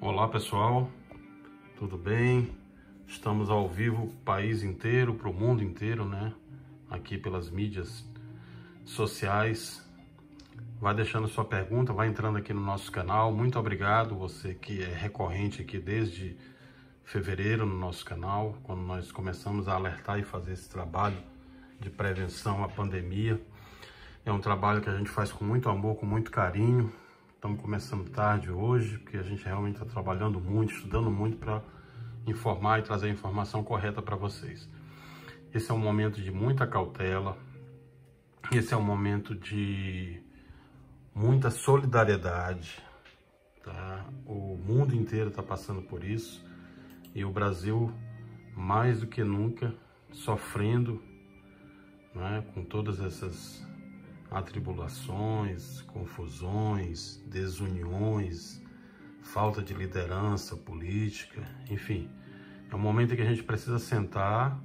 Olá pessoal, tudo bem? Estamos ao vivo, país inteiro, para o mundo inteiro, né? Aqui pelas mídias sociais. Vai deixando sua pergunta, vai entrando aqui no nosso canal. Muito obrigado, você que é recorrente aqui desde fevereiro no nosso canal, quando nós começamos a alertar e fazer esse trabalho de prevenção à pandemia. É um trabalho que a gente faz com muito amor, com muito carinho. Estamos começando tarde hoje, porque a gente realmente está trabalhando muito, estudando muito para informar e trazer a informação correta para vocês. Esse é um momento de muita cautela, esse é um momento de muita solidariedade, tá? O mundo inteiro está passando por isso e o Brasil, mais do que nunca, sofrendo, né, com todas essas atribulações, confusões, desuniões, falta de liderança política, enfim. É um momento em que a gente precisa sentar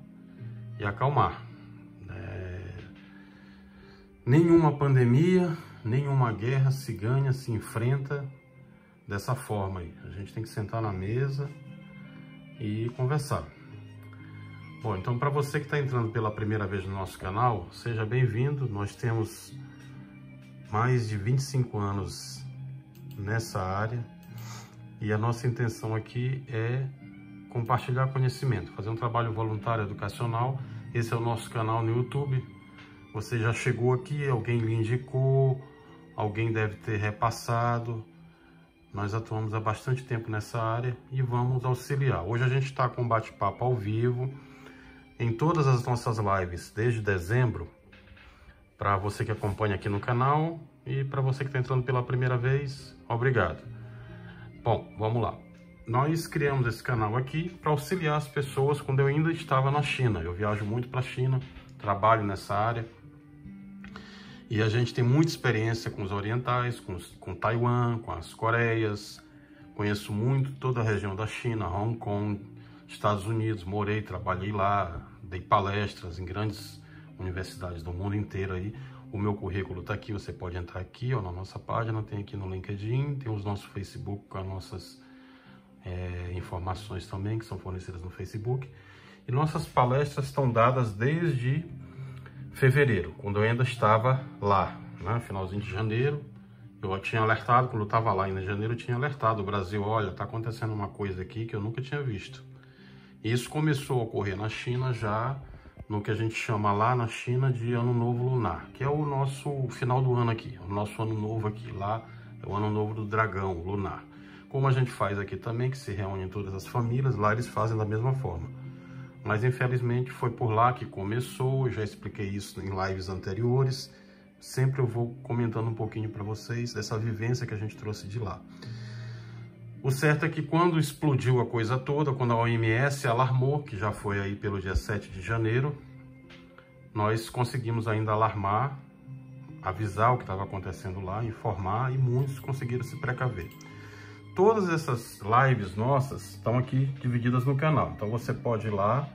e acalmar. Nenhuma pandemia, nenhuma guerra se ganha, se enfrenta dessa forma aí. A gente tem que sentar na mesa e conversar. Bom, então para você que está entrando pela primeira vez no nosso canal, seja bem-vindo. Nós temos mais de 25 anos nessa área e a nossa intenção aqui é compartilhar conhecimento, fazer um trabalho voluntário educacional. Esse é o nosso canal no YouTube. Você já chegou aqui, alguém lhe indicou, alguém deve ter repassado. Nós atuamos há bastante tempo nessa área e vamos auxiliar. Hoje a gente está com um bate-papo ao vivo em todas as nossas lives desde dezembro, para você que acompanha aqui no canal e para você que está entrando pela primeira vez, obrigado. Bom, vamos lá. Nós criamos esse canal aqui para auxiliar as pessoas quando eu ainda estava na China. Eu viajo muito para a China, trabalho nessa área e a gente tem muita experiência com os orientais, com Taiwan, com as Coreias. Conheço muito toda a região da China, Hong Kong, Estados Unidos, morei, trabalhei lá, dei palestras em grandes universidades do mundo inteiro aí. O meu currículo está aqui, você pode entrar aqui, ó, na nossa página, tem aqui no LinkedIn, tem os nossos Facebook com as nossas informações também, que são fornecidas no Facebook. E nossas palestras estão dadas desde fevereiro, quando eu ainda estava lá, né? Finalzinho de janeiro. Eu tinha alertado, quando eu estava lá em janeiro, eu tinha alertado o Brasil, olha, está acontecendo uma coisa aqui que eu nunca tinha visto. Isso começou a ocorrer na China já no que a gente chama lá na China de Ano Novo Lunar, que é o nosso final do ano aqui, o nosso ano novo aqui. Lá é o Ano Novo do Dragão Lunar. Como a gente faz aqui também, que se reúnem todas as famílias, lá eles fazem da mesma forma. Mas infelizmente foi por lá que começou, eu já expliquei isso em lives anteriores. Sempre eu vou comentando um pouquinho para vocês dessa vivência que a gente trouxe de lá. O certo é que quando explodiu a coisa toda, quando a OMS alarmou, que já foi aí pelo dia 7 de janeiro, nós conseguimos ainda alarmar, avisar o que estava acontecendo lá, informar, e muitos conseguiram se precaver. Todas essas lives nossas estão aqui divididas no canal, então você pode ir lá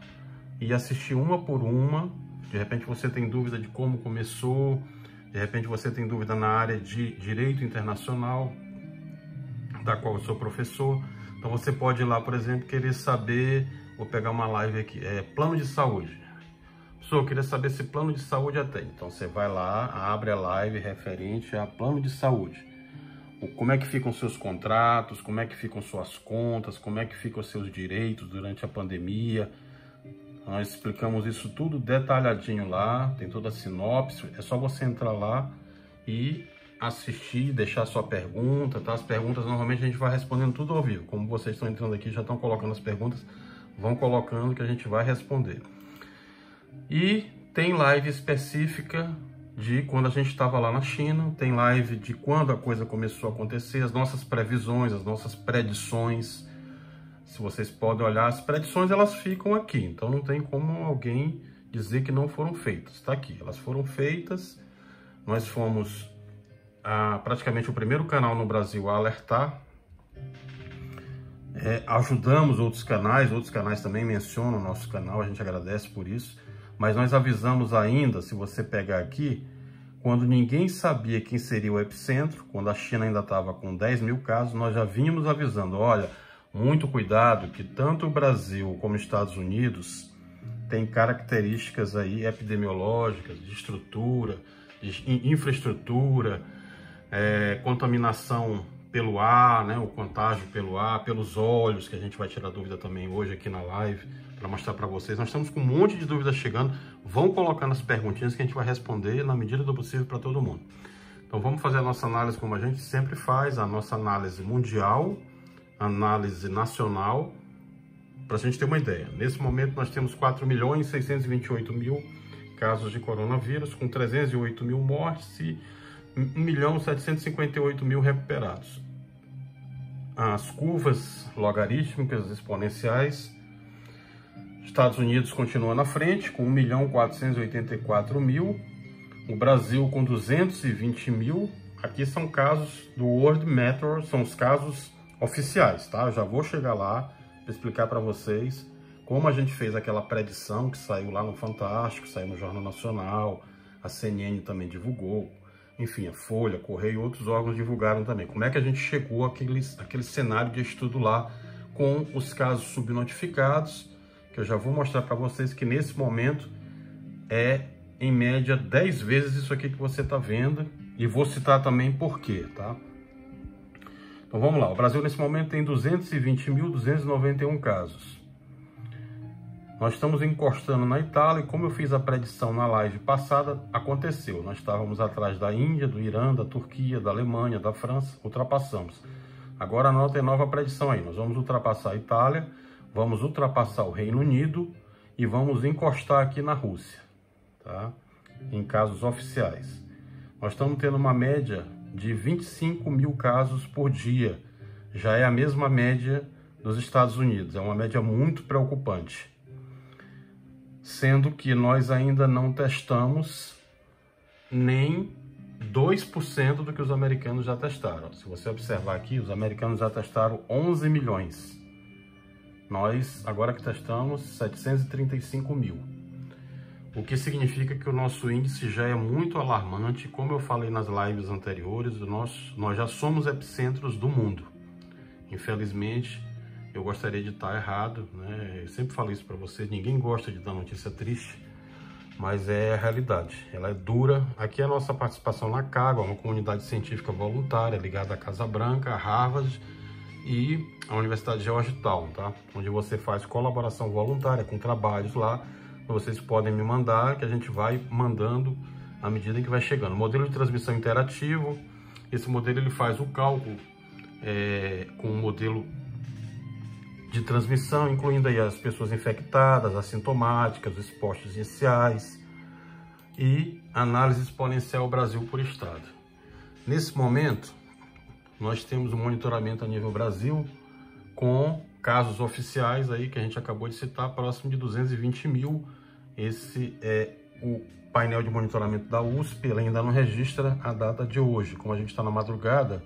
e assistir uma por uma. De repente você tem dúvida de como começou, de repente você tem dúvida na área de direito internacional, da qual eu sou professor. Então você pode ir lá, por exemplo, querer saber, vou pegar uma live aqui, plano de saúde. Professor, eu queria saber se plano de saúde atende. Então você vai lá, abre a live referente a plano de saúde. Como é que ficam seus contratos, como é que ficam suas contas, como é que ficam os seus direitos durante a pandemia. Nós explicamos isso tudo detalhadinho lá, tem toda a sinopse. É só você entrar lá e assistir, deixar sua pergunta, tá? As perguntas normalmente a gente vai respondendo tudo ao vivo. Como vocês estão entrando aqui, já estão colocando as perguntas, vão colocando que a gente vai responder. E tem live específica de quando a gente estava lá na China, tem live de quando a coisa começou a acontecer, as nossas previsões, as nossas predições. Se vocês podem olhar, as predições elas ficam aqui, então não tem como alguém dizer que não foram feitas. Está aqui, elas foram feitas. Nós fomos praticamente o primeiro canal no Brasil a alertar. Ajudamos outros canais também mencionam o nosso canal, a gente agradece por isso. Mas nós avisamos ainda, se você pegar aqui, quando ninguém sabia quem seria o epicentro, quando a China ainda estava com 10 mil casos, nós já vínhamos avisando, olha, muito cuidado que tanto o Brasil como os Estados Unidos têm características aí epidemiológicas, de estrutura, de infraestrutura, contaminação pelo ar, né, o contágio pelo ar, pelos olhos, que a gente vai tirar dúvida também hoje aqui na live, para mostrar para vocês. Nós estamos com um monte de dúvidas chegando, vão colocando as perguntinhas que a gente vai responder na medida do possível para todo mundo. Então vamos fazer a nossa análise como a gente sempre faz, a nossa análise mundial, análise nacional, para a gente ter uma ideia. Nesse momento nós temos 4.628.000 casos de coronavírus, com 308.000 mortes e 1.758.000 recuperados. As curvas logarítmicas exponenciais, Estados Unidos continua na frente, com 1.484.000, o Brasil com 220.000, aqui são casos do World Metro, são os casos oficiais, tá? Eu já vou chegar lá para explicar para vocês como a gente fez aquela predição que saiu lá no Fantástico, saiu no Jornal Nacional, a CNN também divulgou, enfim, a Folha, Correio e outros órgãos divulgaram também. Como é que a gente chegou àquele cenário de estudo lá com os casos subnotificados, que eu já vou mostrar para vocês que nesse momento é, em média, 10 vezes isso aqui que você está vendo, e vou citar também por quê, tá? Então vamos lá, o Brasil nesse momento tem 220.291 casos. Nós estamos encostando na Itália e como eu fiz a predição na live passada, aconteceu. Nós estávamos atrás da Índia, do Irã, da Turquia, da Alemanha, da França, ultrapassamos. Agora anotem a nova predição aí, nós vamos ultrapassar a Itália, vamos ultrapassar o Reino Unido e vamos encostar aqui na Rússia, tá? Em casos oficiais. Nós estamos tendo uma média de 25.000 casos por dia. Já é a mesma média dos Estados Unidos, é uma média muito preocupante. Sendo que nós ainda não testamos nem 2% do que os americanos já testaram. Se você observar aqui, os americanos já testaram 11 milhões. Nós, agora que testamos, 735.000. O que significa que o nosso índice já é muito alarmante. Como eu falei nas lives anteriores, nós já somos epicentros do mundo. Infelizmente, eu gostaria de estar errado, né? Eu sempre falo isso para vocês, ninguém gosta de dar notícia triste, mas é a realidade, ela é dura. Aqui é a nossa participação na CAGUA, uma comunidade científica voluntária ligada à Casa Branca, a Harvard e a Universidade de Georgetown, tá? Onde você faz colaboração voluntária com trabalhos lá, vocês podem me mandar, que a gente vai mandando à medida que vai chegando. Modelo de transmissão interativo, esse modelo ele faz o cálculo com um modelo de transmissão, incluindo aí as pessoas infectadas, assintomáticas, os expostos iniciais e análise exponencial Brasil por estado. Nesse momento, nós temos um monitoramento a nível Brasil com casos oficiais aí que a gente acabou de citar, próximo de 220.000. Esse é o painel de monitoramento da USP, ele ainda não registra a data de hoje, como a gente está na madrugada,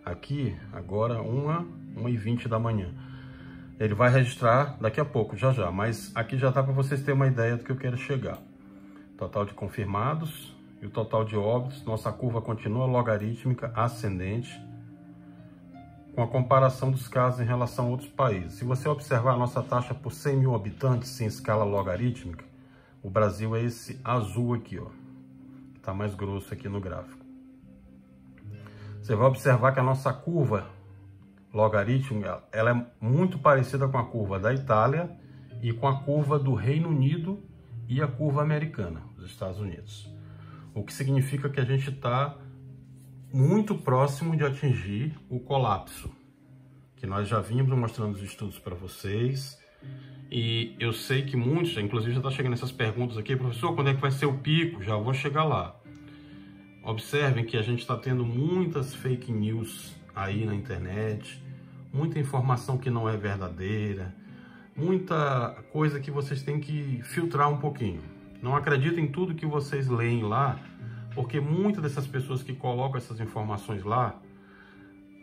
aqui agora 1h20 da manhã. Ele vai registrar daqui a pouco, já, mas aqui já está para vocês terem uma ideia do que eu quero chegar. Total de confirmados e o total de óbitos, nossa curva continua logarítmica ascendente, com a comparação dos casos em relação a outros países. Se você observar a nossa taxa por 100 mil habitantes em escala logarítmica, o Brasil é esse azul aqui, ó, que está mais grosso aqui no gráfico. Você vai observar que a nossa curva logarítmica, ela é muito parecida com a curva da Itália e com a curva do Reino Unido e a curva americana, dos Estados Unidos. O que significa que a gente está muito próximo de atingir o colapso, que nós já vimos mostrando os estudos para vocês. E eu sei que muitos, inclusive já está chegando essas perguntas aqui, professor, quando é que vai ser o pico? Já vou chegar lá. Observem que a gente está tendo muitas fake news aí na internet, muita informação que não é verdadeira, muita coisa que vocês têm que filtrar um pouquinho. Não acreditem em tudo que vocês leem lá, porque muitas dessas pessoas que colocam essas informações lá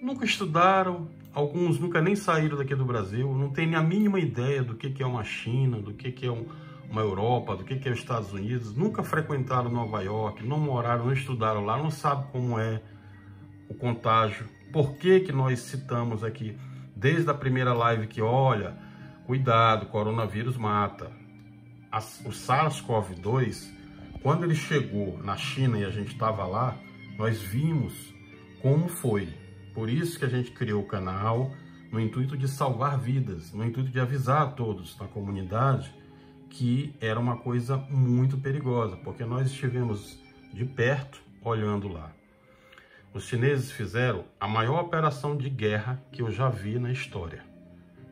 nunca estudaram, alguns nunca nem saíram daqui do Brasil, não tem nem a mínima ideia do que é uma China, do que é um uma Europa, do que é os Estados Unidos, nunca frequentaram Nova York, não moraram, não estudaram lá, não sabem como é o contágio. Por que nós citamos aqui, desde a primeira live, que olha, cuidado, coronavírus mata. O SARS-CoV-2, quando ele chegou na China e a gente estava lá, nós vimos como foi. Por isso que a gente criou o canal, no intuito de salvar vidas, no intuito de avisar a todos na comunidade que era uma coisa muito perigosa, porque nós estivemos de perto olhando lá. Os chineses fizeram a maior operação de guerra que eu já vi na história.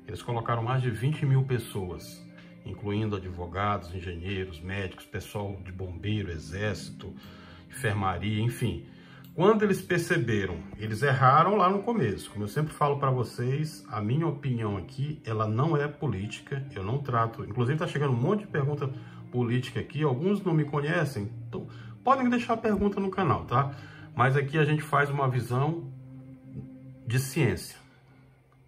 Eles colocaram mais de 20 mil pessoas, incluindo advogados, engenheiros, médicos, pessoal de bombeiro, exército, enfermaria, enfim. Quando eles perceberam, eles erraram lá no começo. Como eu sempre falo para vocês, a minha opinião aqui, ela não é política, eu não trato... Inclusive está chegando um monte de pergunta política aqui, alguns não me conhecem, então podem deixar a pergunta no canal, tá? Mas aqui a gente faz uma visão de ciência,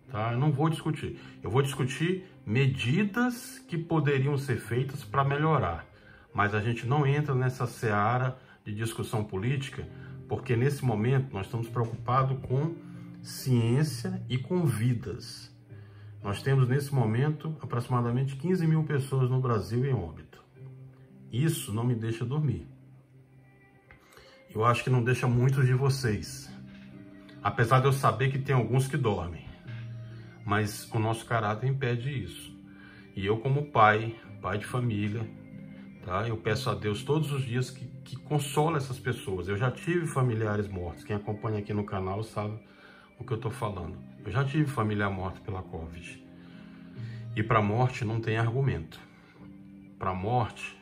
tá? Eu não vou discutir, eu vou discutir medidas que poderiam ser feitas para melhorar, mas a gente não entra nessa seara de discussão política, porque nesse momento nós estamos preocupados com ciência e com vidas. Nós temos nesse momento aproximadamente 15 mil pessoas no Brasil em óbito. Isso não me deixa dormir. Eu acho que não deixa muitos de vocês, apesar de eu saber que tem alguns que dormem. Mas o nosso caráter impede isso. E eu, como pai de família, tá? Eu peço a Deus todos os dias que consola essas pessoas. Eu já tive familiares mortos. Quem acompanha aqui no canal sabe o que eu estou falando. Eu já tive familiar morto pela Covid. E para a morte não tem argumento. Para a morte,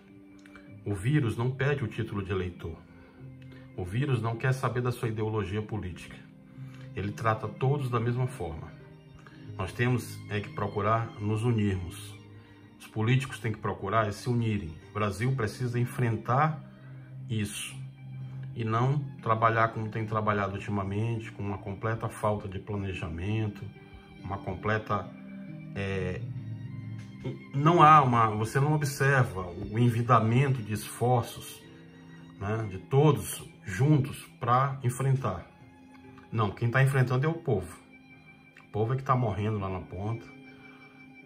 o vírus não pede o título de eleitor. O vírus não quer saber da sua ideologia política. Ele trata todos da mesma forma. Nós temos que procurar nos unirmos. Os políticos têm que procurar se unirem. O Brasil precisa enfrentar isso e não trabalhar como tem trabalhado ultimamente, com uma completa falta de planejamento, uma completa... Você não observa o envidamento de esforços, né, de todos juntos para enfrentar. Não, quem está enfrentando é o povo. O povo é que está morrendo lá na ponta.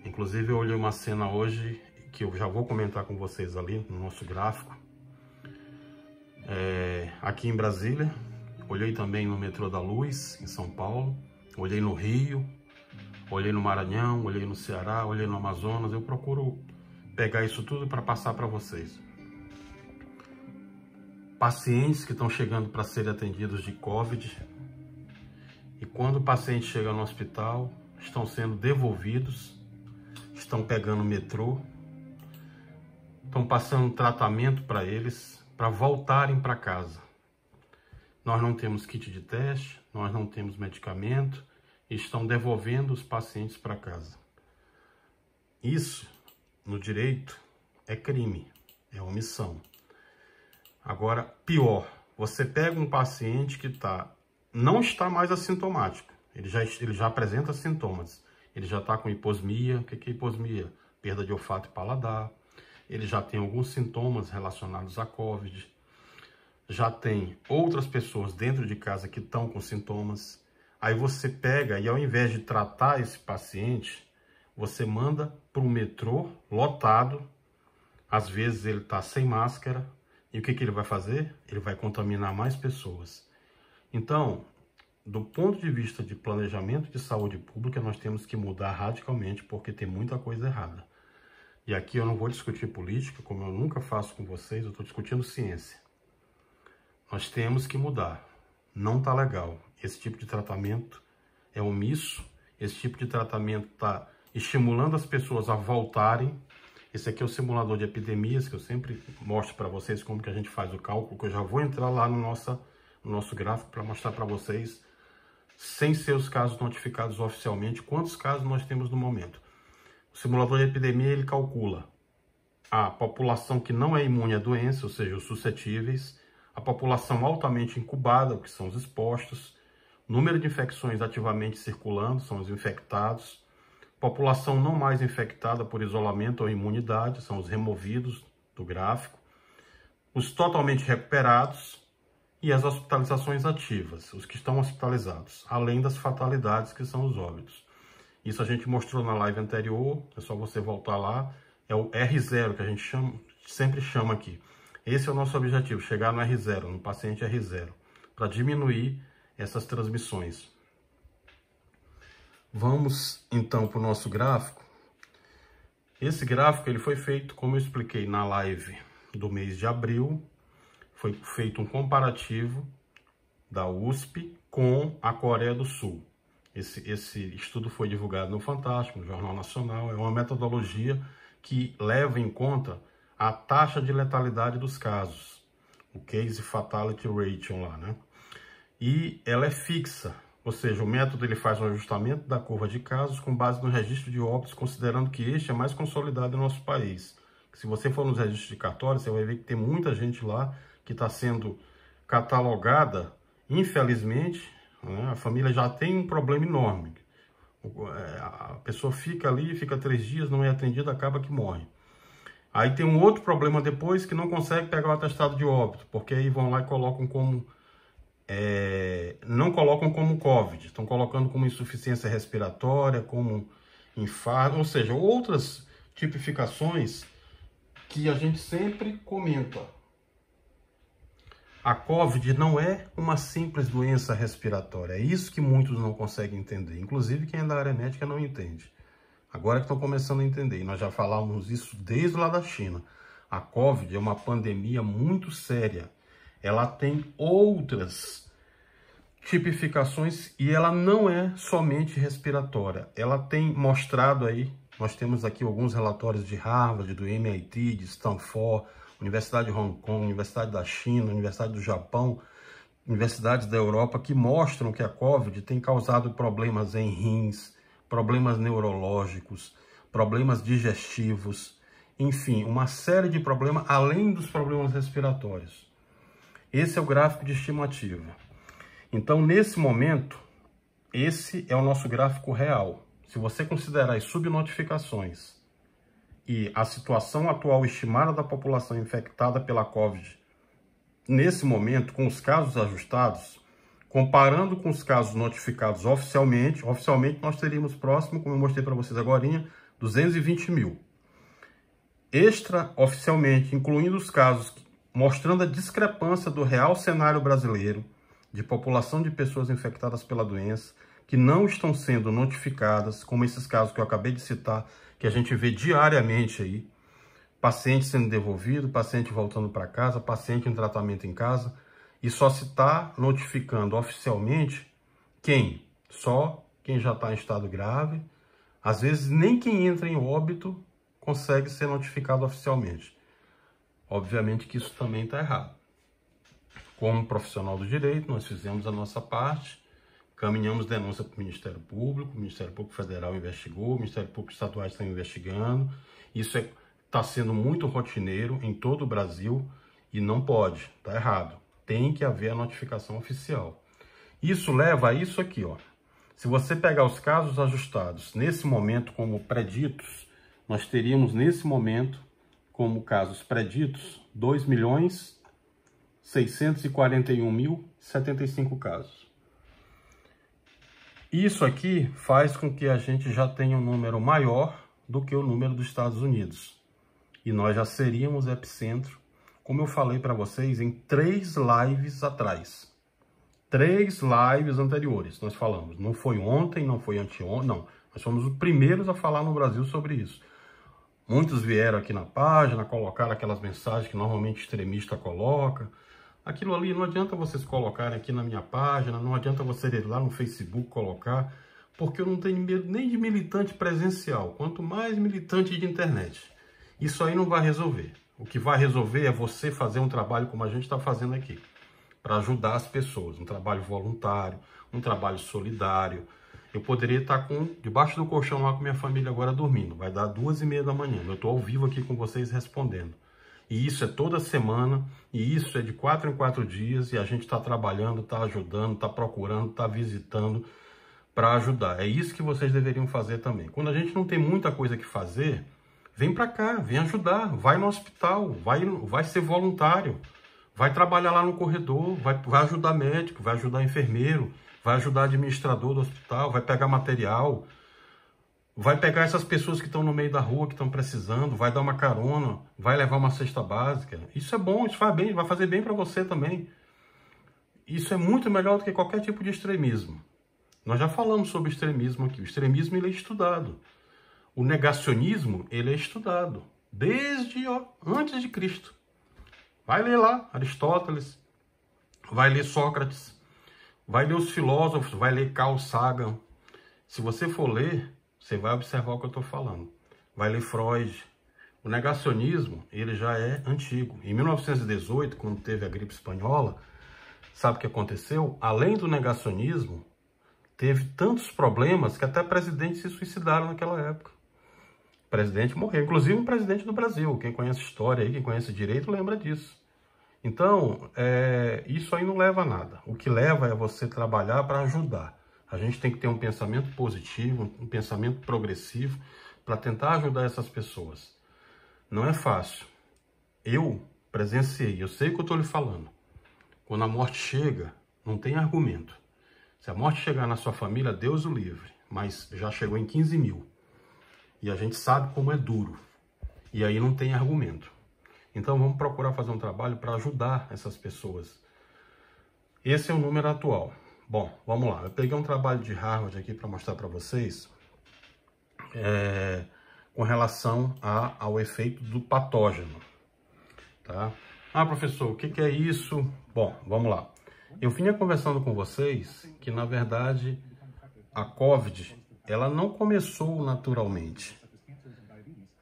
Inclusive eu olhei uma cena hoje que eu já vou comentar com vocês ali no nosso gráfico. Aqui em Brasília, olhei também no metrô da Luz, em São Paulo, olhei no Rio, olhei no Maranhão, olhei no Ceará, olhei no Amazonas. Eu procuro pegar isso tudo para passar para vocês. Pacientes que estão chegando para serem atendidos de Covid, e quando o paciente chega no hospital, estão sendo devolvidos, estão pegando metrô, estão passando tratamento para eles, para voltarem para casa. Nós não temos kit de teste, nós não temos medicamento, e estão devolvendo os pacientes para casa. Isso, no direito, é crime, é omissão. Agora, pior, você pega um paciente que não está mais assintomático, ele já apresenta sintomas, ele já está com hiposmia. O que é hiposmia? Perda de olfato e paladar, ele já tem alguns sintomas relacionados à Covid, já tem outras pessoas dentro de casa que estão com sintomas. Aí você pega e ao invés de tratar esse paciente, você manda para o metrô lotado, às vezes ele está sem máscara, e o que ele vai fazer? Ele vai contaminar mais pessoas. Então, do ponto de vista de planejamento de saúde pública, nós temos que mudar radicalmente, porque tem muita coisa errada. E aqui eu não vou discutir política, como eu nunca faço com vocês, eu estou discutindo ciência. Nós temos que mudar. Não está legal. Esse tipo de tratamento é omisso, esse tipo de tratamento está estimulando as pessoas a voltarem. Esse aqui é o simulador de epidemias, que eu sempre mostro para vocês como que a gente faz o cálculo, que eu já vou entrar lá no nosso gráfico para mostrar para vocês, sem ser os casos notificados oficialmente, quantos casos nós temos no momento. O simulador de epidemia, ele calcula a população que não é imune à doença, ou seja, os suscetíveis, a população altamente incubada, que são os expostos, número de infecções ativamente circulando, são os infectados, População não mais infectada por isolamento ou imunidade, são os removidos do gráfico. Os totalmente recuperados e as hospitalizações ativas, os que estão hospitalizados, além das fatalidades, que são os óbitos. Isso a gente mostrou na live anterior, é só você voltar lá. É o R0 que a gente sempre chama aqui. Esse é o nosso objetivo, chegar no R0, no paciente R0, para diminuir essas transmissões. Vamos então para o nosso gráfico. Esse gráfico ele foi feito, como eu expliquei na live do mês de abril, foi feito um comparativo da USP com a Coreia do Sul. Esse estudo foi divulgado no Fantástico, no Jornal Nacional. É uma metodologia que leva em conta a taxa de letalidade dos casos, o Case Fatality Ratio lá, né? E ela é fixa, ou seja, o método ele faz um ajustamento da curva de casos com base no registro de óbitos, considerando que este é mais consolidado no nosso país. Se você for nos registros de cartório, você vai ver que tem muita gente lá que está sendo catalogada, infelizmente, né? A família já tem um problema enorme. A pessoa fica ali, fica 3 dias, não é atendida, acaba que morre. Aí tem um outro problema depois, que não consegue pegar o atestado de óbito, porque aí vão lá e colocam como... não colocam como COVID, estão colocando como insuficiência respiratória, como infarto, ou seja, outras tipificações que a gente sempre comenta. A COVID não é uma simples doença respiratória. É isso que muitos não conseguem entender. Inclusive quem é da área médica não entende. Agora que estão começando a entender. E nós já falamos isso desde lá da China. A COVID é uma pandemia muito séria. Ela tem outras tipificações e ela não é somente respiratória. Ela tem mostrado aí, nós temos aqui alguns relatórios de Harvard, do MIT, de Stanford, Universidade de Hong Kong, Universidade da China, Universidade do Japão, universidades da Europa, que mostram que a COVID tem causado problemas em rins, problemas neurológicos, problemas digestivos, enfim, uma série de problemas, além dos problemas respiratórios. Esse é o gráfico de estimativa. Então, nesse momento, esse é o nosso gráfico real. Se você considerar as subnotificações e a situação atual estimada da população infectada pela COVID, nesse momento, com os casos ajustados, comparando com os casos notificados oficialmente nós teríamos próximo, como eu mostrei para vocês agora, 220 mil. Extraoficialmente, incluindo os casos mostrando a discrepância do real cenário brasileiro, de população de pessoas infectadas pela doença, que não estão sendo notificadas, como esses casos que eu acabei de citar, que a gente vê diariamente aí, paciente sendo devolvido, paciente voltando para casa, paciente em tratamento em casa, e só se está notificando oficialmente quem? Só quem já está em estado grave. Às vezes nem quem entra em óbito consegue ser notificado oficialmente. Obviamente que isso também está errado. Como profissional do direito, nós fizemos a nossa parte, caminhamos denúncia para o Ministério Público Federal investigou, o Ministério Público Estadual está investigando. Isso está sendo muito rotineiro em todo o Brasil e não pode, está errado. Tem que haver a notificação oficial. Isso leva a isso aqui, ó. Se você pegar os casos ajustados nesse momento como preditos, nós teríamos nesse momento como casos preditos 2.641.075 casos. Isso aqui faz com que a gente já tenha um número maior do que o número dos Estados Unidos. E nós já seríamos epicentro, como eu falei para vocês, em 3 lives atrás. 3 lives anteriores nós falamos. Não foi ontem, não foi anteontem, não. Nós fomos os primeiros a falar no Brasil sobre isso. Muitos vieram aqui na página, colocaram aquelas mensagens que normalmente extremista coloca. Aquilo ali não adianta vocês colocarem aqui na minha página, não adianta você ir lá no Facebook colocar, porque eu não tenho medo nem de militante presencial, quanto mais militante de internet. Isso aí não vai resolver. O que vai resolver é você fazer um trabalho como a gente está fazendo aqui, para ajudar as pessoas, um trabalho voluntário, um trabalho solidário. Eu poderia estar debaixo do colchão lá com minha família agora dormindo, vai dar 2h30 da manhã, eu estou ao vivo aqui com vocês respondendo. E isso é toda semana, e isso é de 4 em 4 dias, e a gente está trabalhando, está ajudando, está procurando, está visitando, para ajudar. É isso que vocês deveriam fazer também. Quando a gente não tem muita coisa que fazer, vem para cá, vem ajudar, vai no hospital, vai ser voluntário, vai trabalhar lá no corredor, vai ajudar médico, vai ajudar enfermeiro, vai ajudar administrador do hospital, vai pegar material, vai pegar essas pessoas que estão no meio da rua, que estão precisando, vai dar uma carona, vai levar uma cesta básica. Isso é bom, isso faz bem, vai fazer bem para você também. Isso é muito melhor do que qualquer tipo de extremismo. Nós já falamos sobre extremismo aqui. O extremismo ele é estudado. O negacionismo ele é estudado desde antes de Cristo. Vai ler lá Aristóteles, vai ler Sócrates, vai ler os filósofos, vai ler Carl Sagan. Se você for ler, você vai observar o que eu estou falando. Vai ler Freud. O negacionismo ele já é antigo. Em 1918, quando teve a gripe espanhola, sabe o que aconteceu? Além do negacionismo, teve tantos problemas que até presidentes se suicidaram naquela época. O presidente morreu, inclusive um presidente do Brasil. Quem conhece história aí, quem conhece direito, lembra disso. Então, isso aí não leva a nada. O que leva é você trabalhar para ajudar. A gente tem que ter um pensamento positivo, um pensamento progressivo, para tentar ajudar essas pessoas. Não é fácil. Eu presenciei, eu sei o que eu estou lhe falando. Quando a morte chega, não tem argumento. Se a morte chegar na sua família, Deus o livre. Mas já chegou em 15 mil. E a gente sabe como é duro. E aí não tem argumento. Então vamos procurar fazer um trabalho para ajudar essas pessoas. Esse é o número atual. Bom, vamos lá. Eu peguei um trabalho de Harvard aqui para mostrar para vocês. Com relação ao efeito do patógeno. Tá? Ah, professor, o que é isso? Bom, vamos lá. Eu vinha conversando com vocês que, na verdade, a COVID, ela não começou naturalmente.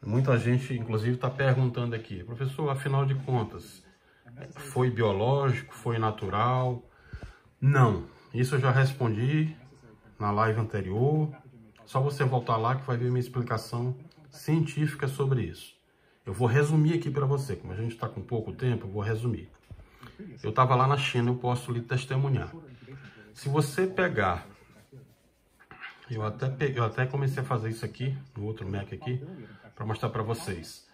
Muita gente, inclusive, está perguntando aqui, professor, afinal de contas, foi biológico, foi natural? Não, isso eu já respondi na live anterior. Só você voltar lá que vai ver minha explicação científica sobre isso. Eu vou resumir aqui para você, como a gente está com pouco tempo, eu vou resumir. Eu estava lá na China, eu posso lhe testemunhar. Se você pegar, eu até comecei a fazer isso aqui, no outro Mac aqui, para mostrar para vocês.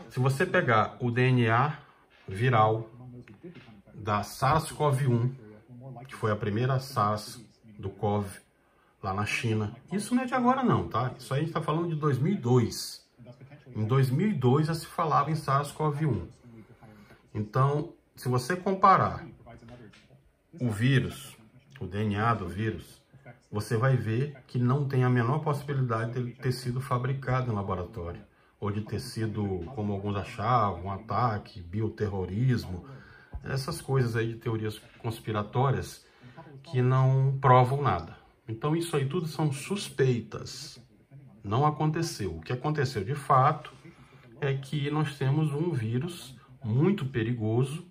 Se você pegar o DNA viral da SARS-CoV-1, que foi a primeira SARS do CoV lá na China, isso não é de agora não, tá? Isso aí a gente está falando de 2002. Em 2002 já se falava em SARS-CoV-1. Então, se você comparar o vírus, o DNA do vírus, você vai ver que não tem a menor possibilidade de ele ter sido fabricado em laboratório, ou de ter sido, como alguns achavam, um ataque, bioterrorismo, essas coisas aí de teorias conspiratórias que não provam nada. Então isso aí tudo são suspeitas. Não aconteceu. O que aconteceu de fato é que nós temos um vírus muito perigoso,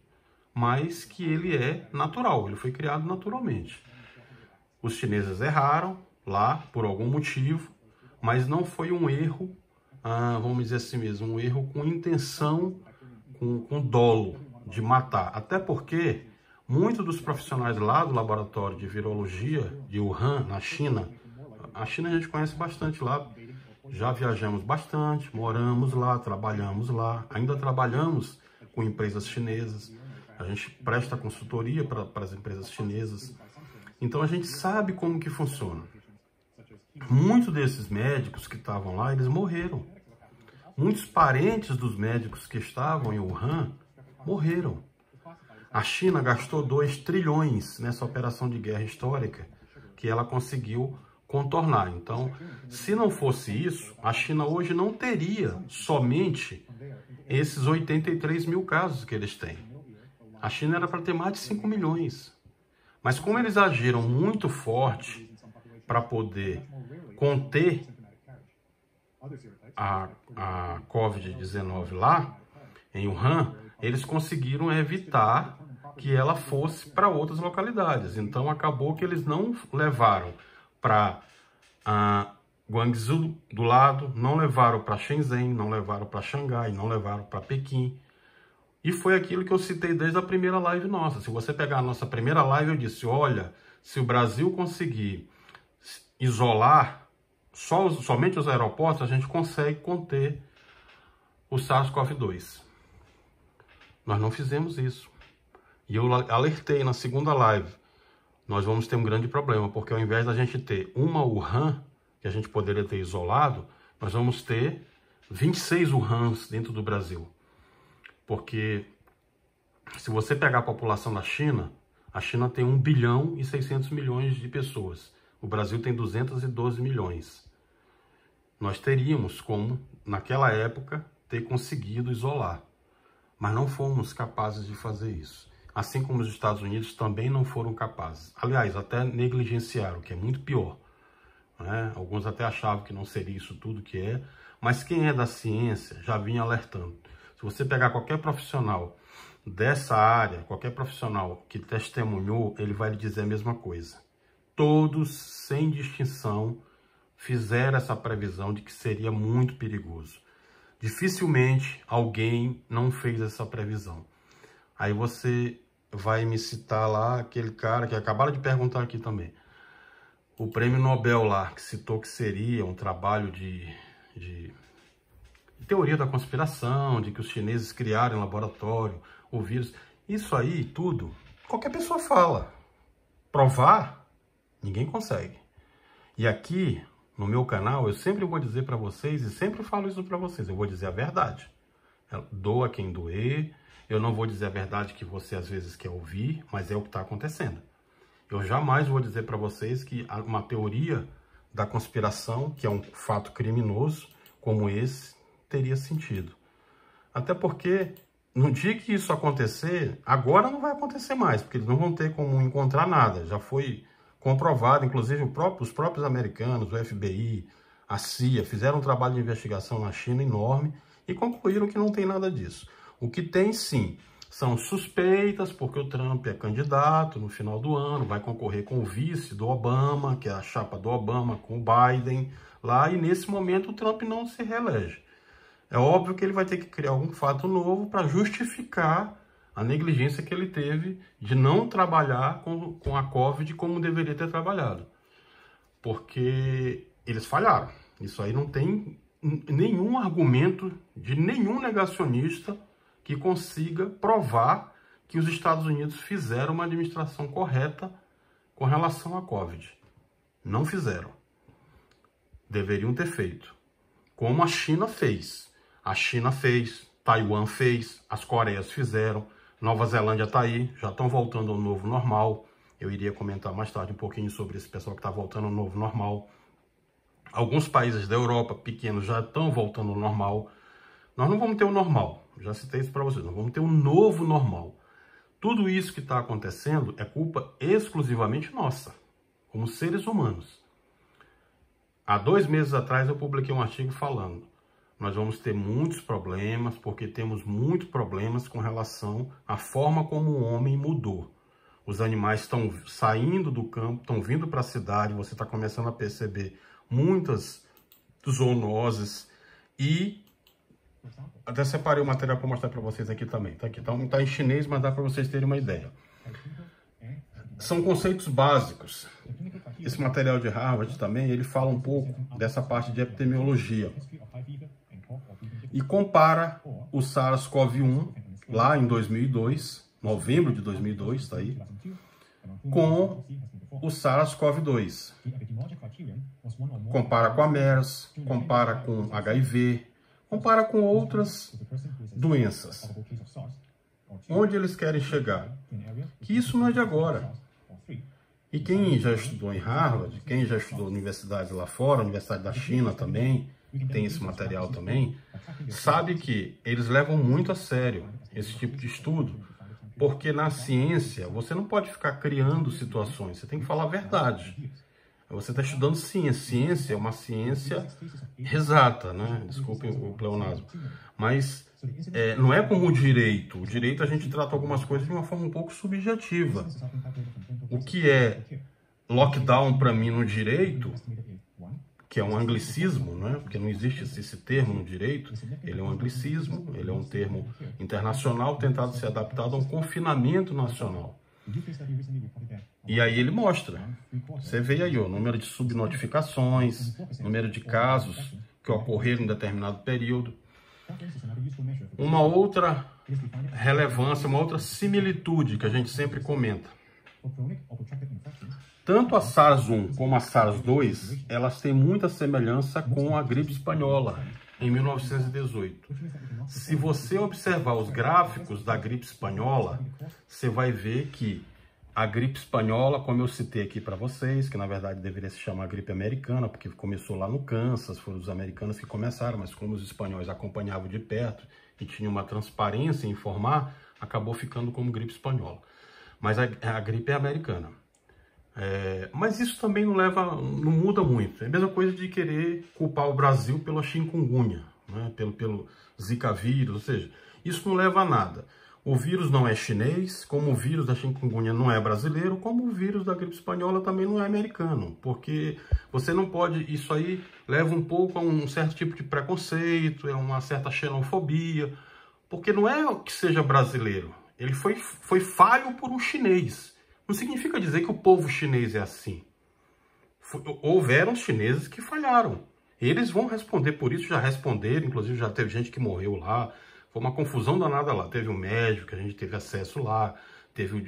mas que ele é natural, ele foi criado naturalmente. Os chineses erraram lá por algum motivo, mas não foi um erro, vamos dizer assim mesmo, um erro com intenção, com dolo de matar. Até porque muitos dos profissionais lá do laboratório de virologia de Wuhan, na China, a China a gente conhece bastante lá, já viajamos bastante, moramos lá, trabalhamos lá, ainda trabalhamos com empresas chinesas, a gente presta consultoria para as empresas chinesas, então a gente sabe como que funciona. Muitos desses médicos que estavam lá, eles morreram. Muitos parentes dos médicos que estavam em Wuhan morreram. A China gastou 2 trilhões nessa operação de guerra histórica que ela conseguiu contornar. Então, se não fosse isso, a China hoje não teria somente esses 83 mil casos que eles têm. A China era para ter mais de 5 milhões. Mas como eles agiram muito forte para poder conter a Covid-19 lá em Wuhan, eles conseguiram evitar que ela fosse para outras localidades. Então acabou que eles não levaram para Guangzhou do lado, não levaram para Shenzhen, não levaram para Xangai, não levaram para Pequim. E foi aquilo que eu citei desde a primeira live nossa. Se você pegar a nossa primeira live, eu disse, olha, se o Brasil conseguir isolar somente os aeroportos, a gente consegue conter o SARS-CoV-2. Nós não fizemos isso. E eu alertei na segunda live, nós vamos ter um grande problema, porque ao invés da gente ter uma Wuhan, que a gente poderia ter isolado, nós vamos ter 26 Wuhans dentro do Brasil. Porque se você pegar a população da China, a China tem 1 bilhão e 600 milhões de pessoas. O Brasil tem 212 milhões. Nós teríamos como, naquela época, ter conseguido isolar. Mas não fomos capazes de fazer isso. Assim como os Estados Unidos também não foram capazes. Aliás, até negligenciaram, que é muito pior. Né? Alguns até achavam que não seria isso tudo que é. Mas quem é da ciência já vinha alertando. Se você pegar qualquer profissional dessa área, qualquer profissional que testemunhou, ele vai lhe dizer a mesma coisa. Todos, sem distinção, fizeram essa previsão de que seria muito perigoso. Dificilmente alguém não fez essa previsão. Aí você vai me citar lá aquele cara que acabaram de perguntar aqui também. O prêmio Nobel lá, que citou que seria um trabalho de teoria da conspiração, de que os chineses criaram em laboratório o vírus. Isso aí tudo, qualquer pessoa fala. Provar, ninguém consegue. E aqui, no meu canal, eu sempre vou dizer para vocês, e sempre falo isso para vocês, eu vou dizer a verdade. Doa quem doer, eu não vou dizer a verdade que você às vezes quer ouvir, mas é o que está acontecendo. Eu jamais vou dizer para vocês que uma teoria da conspiração, que é um fato criminoso como esse, teria sentido. Até porque, no dia que isso acontecer, agora não vai acontecer mais, porque eles não vão ter como encontrar nada. Já foi comprovado, inclusive os próprios americanos, o FBI, a CIA, fizeram um trabalho de investigação na China enorme e concluíram que não tem nada disso. O que tem, sim, são suspeitas, porque o Trump é candidato no final do ano, vai concorrer com o vice do Obama, que é a chapa do Obama com o Biden lá, e nesse momento o Trump não se reelege. É óbvio que ele vai ter que criar algum fato novo para justificar a negligência que ele teve de não trabalhar com a Covid como deveria ter trabalhado. Porque eles falharam. Isso aí não tem nenhum argumento de nenhum negacionista que consiga provar que os Estados Unidos fizeram uma administração correta com relação à Covid. Não fizeram. Deveriam ter feito. Como a China fez. A China fez, Taiwan fez, as Coreias fizeram, Nova Zelândia está aí, já estão voltando ao novo normal. Eu iria comentar mais tarde um pouquinho sobre esse pessoal que está voltando ao novo normal. Alguns países da Europa, pequenos, já estão voltando ao normal. Nós não vamos ter o normal, já citei isso para vocês, nós vamos ter um novo normal. Tudo isso que está acontecendo é culpa exclusivamente nossa, como seres humanos. Há 2 meses atrás eu publiquei um artigo falando, nós vamos ter muitos problemas, porque temos muitos problemas com relação à forma como o homem mudou. Os animais estão saindo do campo, estão vindo para a cidade, você está começando a perceber muitas zoonoses e até separei o material para mostrar para vocês aqui também. Tá aqui, tá em chinês, mas dá para vocês terem uma ideia. São conceitos básicos. Esse material de Harvard também, ele fala um pouco dessa parte de epidemiologia. E compara o SARS-CoV-1, lá em 2002, novembro de 2002, está aí, com o SARS-CoV-2. Compara com a MERS, compara com HIV, compara com outras doenças. Onde eles querem chegar? Que isso não é de agora. E quem já estudou em Harvard, quem já estudou universidades lá fora, Universidade da China também, tem esse material também, sabe que eles levam muito a sério esse tipo de estudo, porque na ciência você não pode ficar criando situações, você tem que falar a verdade. Você está estudando ciência, ciência é uma ciência exata, né? Desculpem o pleonasmo, mas não é como o direito a gente trata algumas coisas de uma forma um pouco subjetiva. O que é lockdown para mim no direito, que é um anglicismo, né? Porque não existe esse termo no direito, ele é um anglicismo, ele é um termo internacional tentado ser adaptado a um confinamento nacional. E aí ele mostra, você vê aí o número de subnotificações, número de casos que ocorreram em determinado período. Uma outra relevância, uma outra similitude que a gente sempre comenta. Tanto a SARS-1 como a SARS-2, elas têm muita semelhança com a gripe espanhola, em 1918. Se você observar os gráficos da gripe espanhola, você vai ver que a gripe espanhola, como eu citei aqui para vocês, que na verdade deveria se chamar gripe americana, porque começou lá no Kansas, foram os americanos que começaram, mas como os espanhóis acompanhavam de perto e tinham uma transparência em informar, acabou ficando como gripe espanhola. Mas a gripe é americana. Mas isso também não muda muito. É a mesma coisa de querer culpar o Brasil pela chikungunya, né? pelo Zika vírus, ou seja, isso não leva a nada. O vírus não é chinês, como o vírus da chikungunya não é brasileiro, como o vírus da gripe espanhola também não é americano, porque você não pode, isso aí leva um pouco a um certo tipo de preconceito, é uma certa xenofobia, porque não é que seja brasileiro, ele foi falho por um chinês. Não significa dizer que o povo chinês é assim. Houveram chineses que falharam. Eles vão responder por isso, já responderam, inclusive já teve gente que morreu lá. Foi uma confusão danada lá. Teve um médico que a gente teve acesso lá.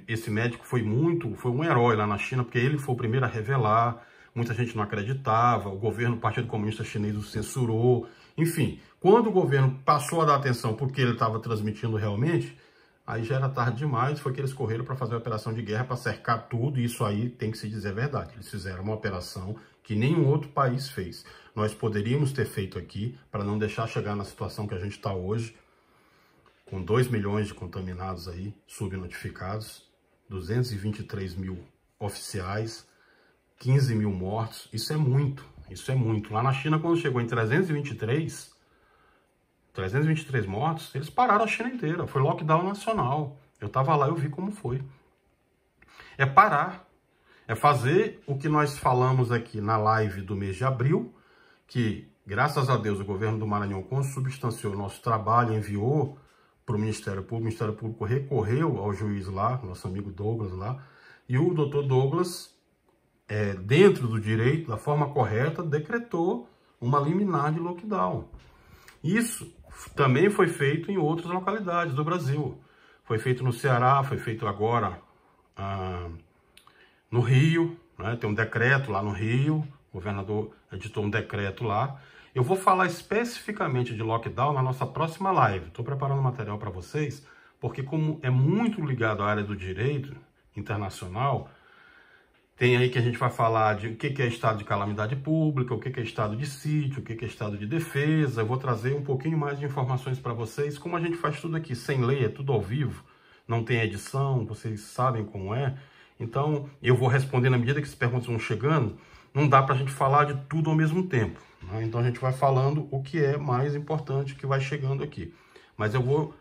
Esse médico foi um herói lá na China, porque ele foi o primeiro a revelar. Muita gente não acreditava. O governo, o Partido Comunista Chinês o censurou. Enfim, quando o governo passou a dar atenção porque ele estava transmitindo realmente, aí já era tarde demais, foi que eles correram para fazer a operação de guerra, para cercar tudo, e isso aí tem que se dizer a verdade. Eles fizeram uma operação que nenhum outro país fez. Nós poderíamos ter feito aqui, para não deixar chegar na situação que a gente está hoje, com 2 milhões de contaminados aí, subnotificados, 223 mil oficiais, 15 mil mortos. Isso é muito, isso é muito. Lá na China, quando chegou em 323 mortos, eles pararam a China inteira. Foi lockdown nacional. Eu estava lá, eu vi como foi. É parar. É fazer o que nós falamos aqui na live do mês de abril, que, graças a Deus, o governo do Maranhão consubstanciou o nosso trabalho, enviou para o Ministério Público. O Ministério Público recorreu ao juiz lá, nosso amigo Douglas lá, e o doutor Douglas, dentro do direito, da forma correta, decretou uma liminar de lockdown. Isso também foi feito em outras localidades do Brasil. Foi feito no Ceará, foi feito agora no Rio, né? Tem um decreto lá no Rio, o governador editou um decreto lá. Eu vou falar especificamente de lockdown na nossa próxima live. Estou preparando material para vocês, porque como é muito ligado à área do direito internacional, tem aí que a gente vai falar de o que é estado de calamidade pública, o que é estado de sítio, o que é estado de defesa. Eu vou trazer um pouquinho mais de informações para vocês. Como a gente faz tudo aqui sem lei, é tudo ao vivo, não tem edição, vocês sabem como é. Então, eu vou responder na medida que as perguntas vão chegando. Não dá para a gente falar de tudo ao mesmo tempo, né? Então, a gente vai falando o que é mais importante que vai chegando aqui. Mas eu vou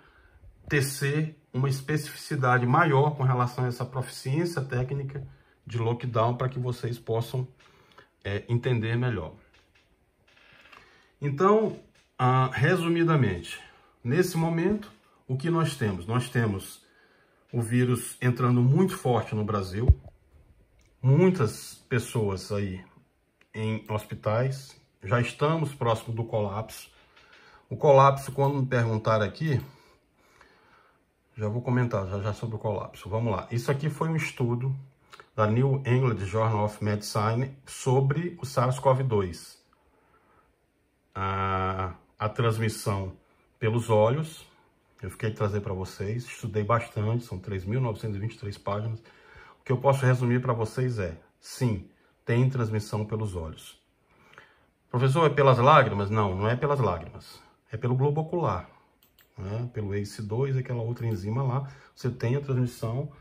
tecer uma especificidade maior com relação a essa proficiência técnica de lockdown para que vocês possam entender melhor. Então, resumidamente, nesse momento, o que nós temos? Nós temos o vírus entrando muito forte no Brasil, muitas pessoas aí em hospitais, já estamos próximo do colapso. O colapso, quando me perguntar aqui, já vou comentar já sobre o colapso. Vamos lá. Isso aqui foi um estudo da New England Journal of Medicine sobre o SARS-CoV-2. A transmissão pelos olhos, eu fiquei de trazer para vocês, estudei bastante, são 3.923 páginas. O que eu posso resumir para vocês sim, tem transmissão pelos olhos. Professor, é pelas lágrimas? Não, não é pelas lágrimas, é pelo globo ocular, né? Pelo ACE2, aquela outra enzima lá, você tem a transmissão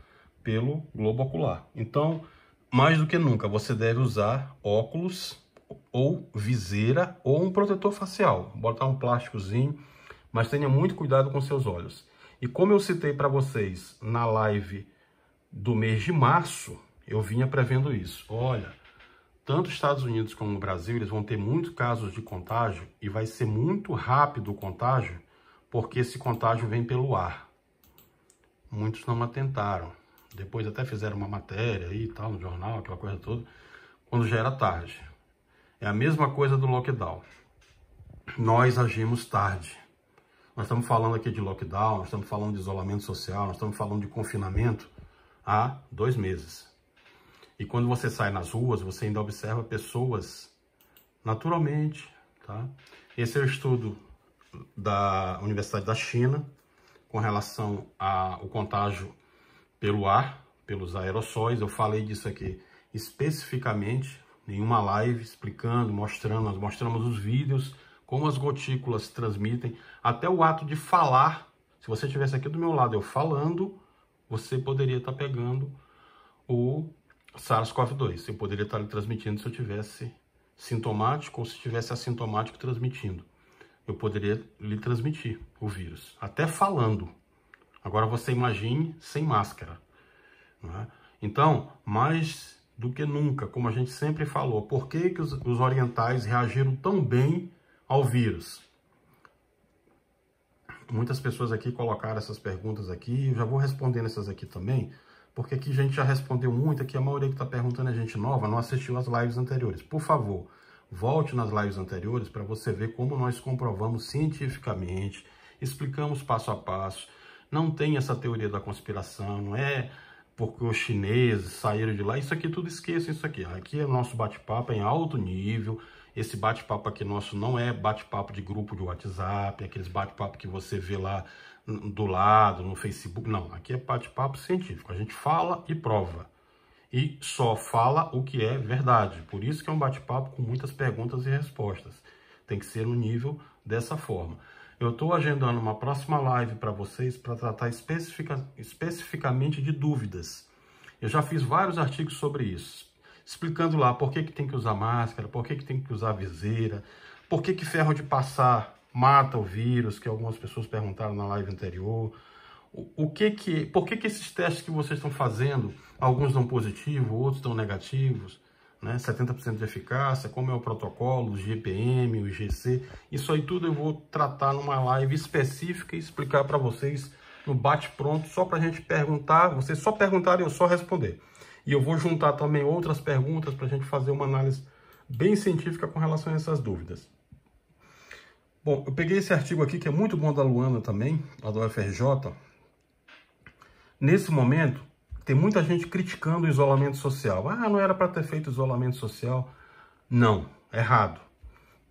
pelo globo ocular. Então, mais do que nunca, você deve usar óculos ou viseira ou um protetor facial. Botar um plásticozinho, mas tenha muito cuidado com seus olhos. E como eu citei para vocês na live do mês de março, eu vinha prevendo isso. Olha, tanto os Estados Unidos como o Brasil, eles vão ter muitos casos de contágio e vai ser muito rápido o contágio, porque esse contágio vem pelo ar. Muitos não atentaram. Depois até fizeram uma matéria aí e tal, no jornal, aquela coisa toda, quando já era tarde. É a mesma coisa do lockdown. Nós agimos tarde. Nós estamos falando aqui de lockdown, nós estamos falando de isolamento social, nós estamos falando de confinamento há 2 meses. E quando você sai nas ruas, você ainda observa pessoas naturalmente, tá? Esse é o estudo da Universidade da China com relação ao contágio pelo ar, pelos aerossóis. Eu falei disso aqui especificamente em uma live explicando, mostrando, nós mostramos os vídeos, como as gotículas transmitem, até o ato de falar. Se você estivesse aqui do meu lado, eu falando, você poderia estar pegando o SARS-CoV-2. Eu poderia estar lhe transmitindo se eu tivesse sintomático ou se tivesse assintomático transmitindo. Eu poderia lhe transmitir o vírus, até falando. Agora você imagine sem máscara, não é? Então, mais do que nunca, como a gente sempre falou, por que os orientais reagiram tão bem ao vírus? Muitas pessoas aqui colocaram essas perguntas aqui, eu já vou respondendo essas aqui também, porque aqui a gente já respondeu muito, aqui a maioria que está perguntando é gente nova, não assistiu as lives anteriores. Por favor, volte nas lives anteriores para você ver como nós comprovamos cientificamente, explicamos passo a passo. Não tem essa teoria da conspiração, não é porque os chineses saíram de lá. Isso aqui tudo esqueça, isso aqui. Aqui é o nosso bate-papo em alto nível. Esse bate-papo aqui nosso não é bate-papo de grupo de WhatsApp, aqueles bate-papo que você vê lá do lado, no Facebook. Não, aqui é bate-papo científico. A gente fala e prova. E só fala o que é verdade. Por isso que é um bate-papo com muitas perguntas e respostas. Tem que ser no nível dessa forma. Eu estou agendando uma próxima live para vocês para tratar especificamente de dúvidas. Eu já fiz vários artigos sobre isso, explicando lá por que tem que usar máscara, por que tem que usar viseira, por que ferro de passar mata o vírus, que algumas pessoas perguntaram na live anterior. Por que esses testes que vocês estão fazendo, alguns dão positivo, outros dão negativos, né? 70% de eficácia, como é o protocolo, o GPM, o IgC, isso aí tudo eu vou tratar numa live específica e explicar para vocês no bate-pronto, só para a gente perguntar, vocês só perguntarem e eu só responder. E eu vou juntar também outras perguntas para a gente fazer uma análise bem científica com relação a essas dúvidas. Bom, eu peguei esse artigo aqui, que é muito bom, da Luana também, lá do UFRJ. Nesse momento, tem muita gente criticando o isolamento social. Ah, não era para ter feito isolamento social. Não, errado.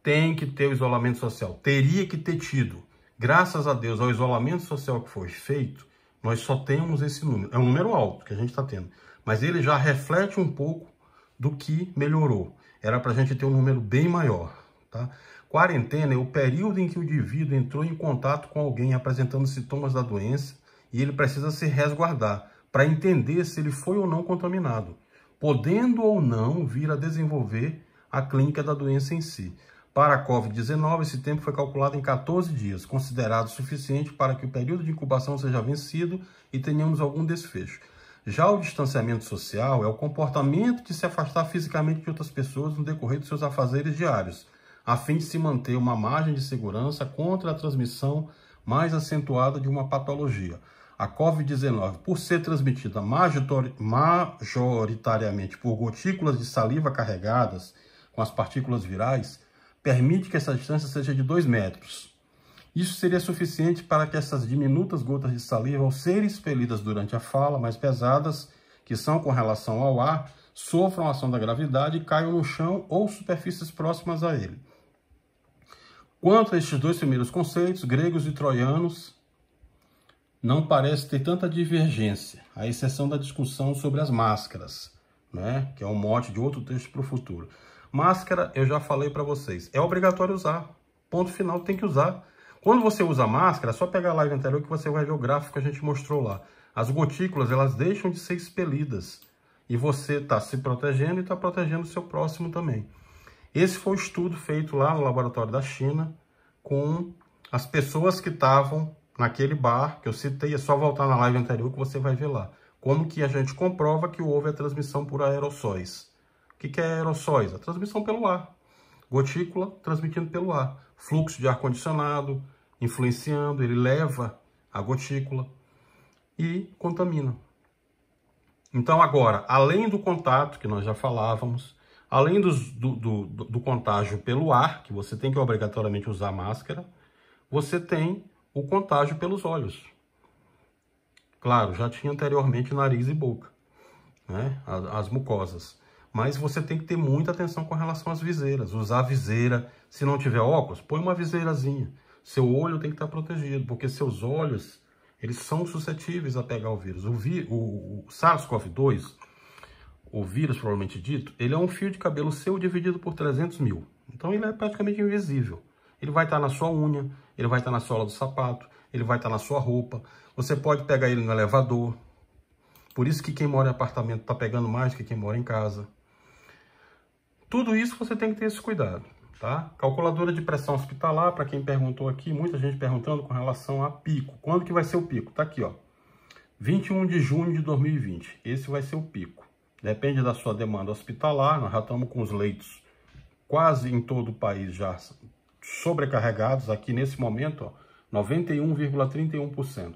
Tem que ter o isolamento social. Teria que ter tido. Graças a Deus, ao isolamento social que foi feito, nós só temos esse número. É um número alto que a gente está tendo. Mas ele já reflete um pouco do que melhorou. Era para a gente ter um número bem maior, tá? Quarentena é o período em que o indivíduo entrou em contato com alguém apresentando sintomas da doença e ele precisa se resguardar para entender se ele foi ou não contaminado, podendo ou não vir a desenvolver a clínica da doença em si. Para a Covid-19, esse tempo foi calculado em 14 dias, considerado suficiente para que o período de incubação seja vencido e tenhamos algum desfecho. Já o distanciamento social é o comportamento de se afastar fisicamente de outras pessoas no decorrer dos seus afazeres diários, a fim de se manter uma margem de segurança contra a transmissão mais acentuada de uma patologia. A Covid-19, por ser transmitida majoritariamente por gotículas de saliva carregadas com as partículas virais, permite que essa distância seja de 2 metros. Isso seria suficiente para que essas diminutas gotas de saliva, ao serem expelidas durante a fala, mais pesadas, que são com relação ao ar, sofram a ação da gravidade e caiam no chão ou superfícies próximas a ele. Quanto a estes 2 primeiros conceitos, gregos e troianos, não parece ter tanta divergência, à exceção da discussão sobre as máscaras, né? Que é um mote de outro texto para o futuro. Máscara, eu já falei para vocês, é obrigatório usar. Ponto final, tem que usar. Quando você usa máscara, é só pegar a live anterior que você vai ver o gráfico que a gente mostrou lá. As gotículas, elas deixam de ser expelidas. E você está se protegendo e está protegendo o seu próximo também. Esse foi o estudo feito lá no laboratório da China com as pessoas que estavam naquele bar que eu citei. É só voltar na live anterior que você vai ver lá. Como que a gente comprova que houve a transmissão por aerossóis. O que é aerossóis? A transmissão pelo ar. Gotícula transmitindo pelo ar. Fluxo de ar-condicionado influenciando, ele leva a gotícula e contamina. Então agora, além do contato, que nós já falávamos, além do contágio pelo ar, que você tem que obrigatoriamente usar máscara, você tem o contágio pelos olhos. Claro, já tinha anteriormente nariz e boca, né? As mucosas. Mas você tem que ter muita atenção com relação às viseiras. Usar viseira, se não tiver óculos, põe uma viseirazinha. Seu olho tem que estar protegido, porque seus olhos, eles são suscetíveis a pegar o vírus. O SARS-CoV-2, o vírus provavelmente dito, ele é um fio de cabelo seu dividido por 300 mil. Então ele é praticamente invisível. Ele vai estar na sua unha, ele vai estar na sola do sapato, ele vai estar na sua roupa. Você pode pegar ele no elevador. Por isso que quem mora em apartamento está pegando mais do que quem mora em casa. Tudo isso você tem que ter esse cuidado, tá? Calculadora de pressão hospitalar, para quem perguntou aqui, muita gente perguntando com relação a pico. Quando que vai ser o pico? Tá aqui, ó. 21 de junho de 2020. Esse vai ser o pico. Depende da sua demanda hospitalar. Nós já estamos com os leitos quase em todo o país já sobrecarregados. Aqui nesse momento, 91,31%.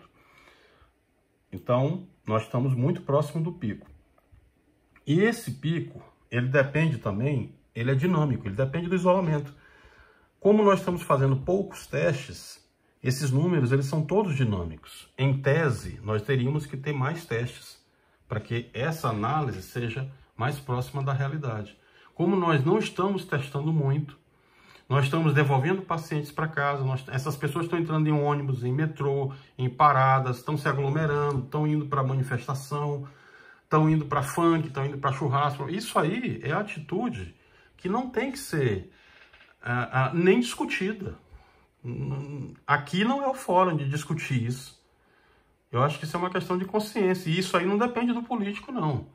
Então, nós estamos muito próximo do pico. E esse pico, ele depende também, ele é dinâmico, ele depende do isolamento. Como nós estamos fazendo poucos testes, esses números, eles são todos dinâmicos. Em tese, nós teríamos que ter mais testes, para que essa análise seja mais próxima da realidade. Como nós não estamos testando muito, nós estamos devolvendo pacientes para casa, essas pessoas estão entrando em ônibus, em metrô, em paradas, estão se aglomerando, estão indo para manifestação, estão indo para funk, estão indo para churrasco. Isso aí é atitude que não tem que ser nem discutida. Aqui não é o fórum de discutir isso. Eu acho que isso é uma questão de consciência. E isso aí não depende do político, não.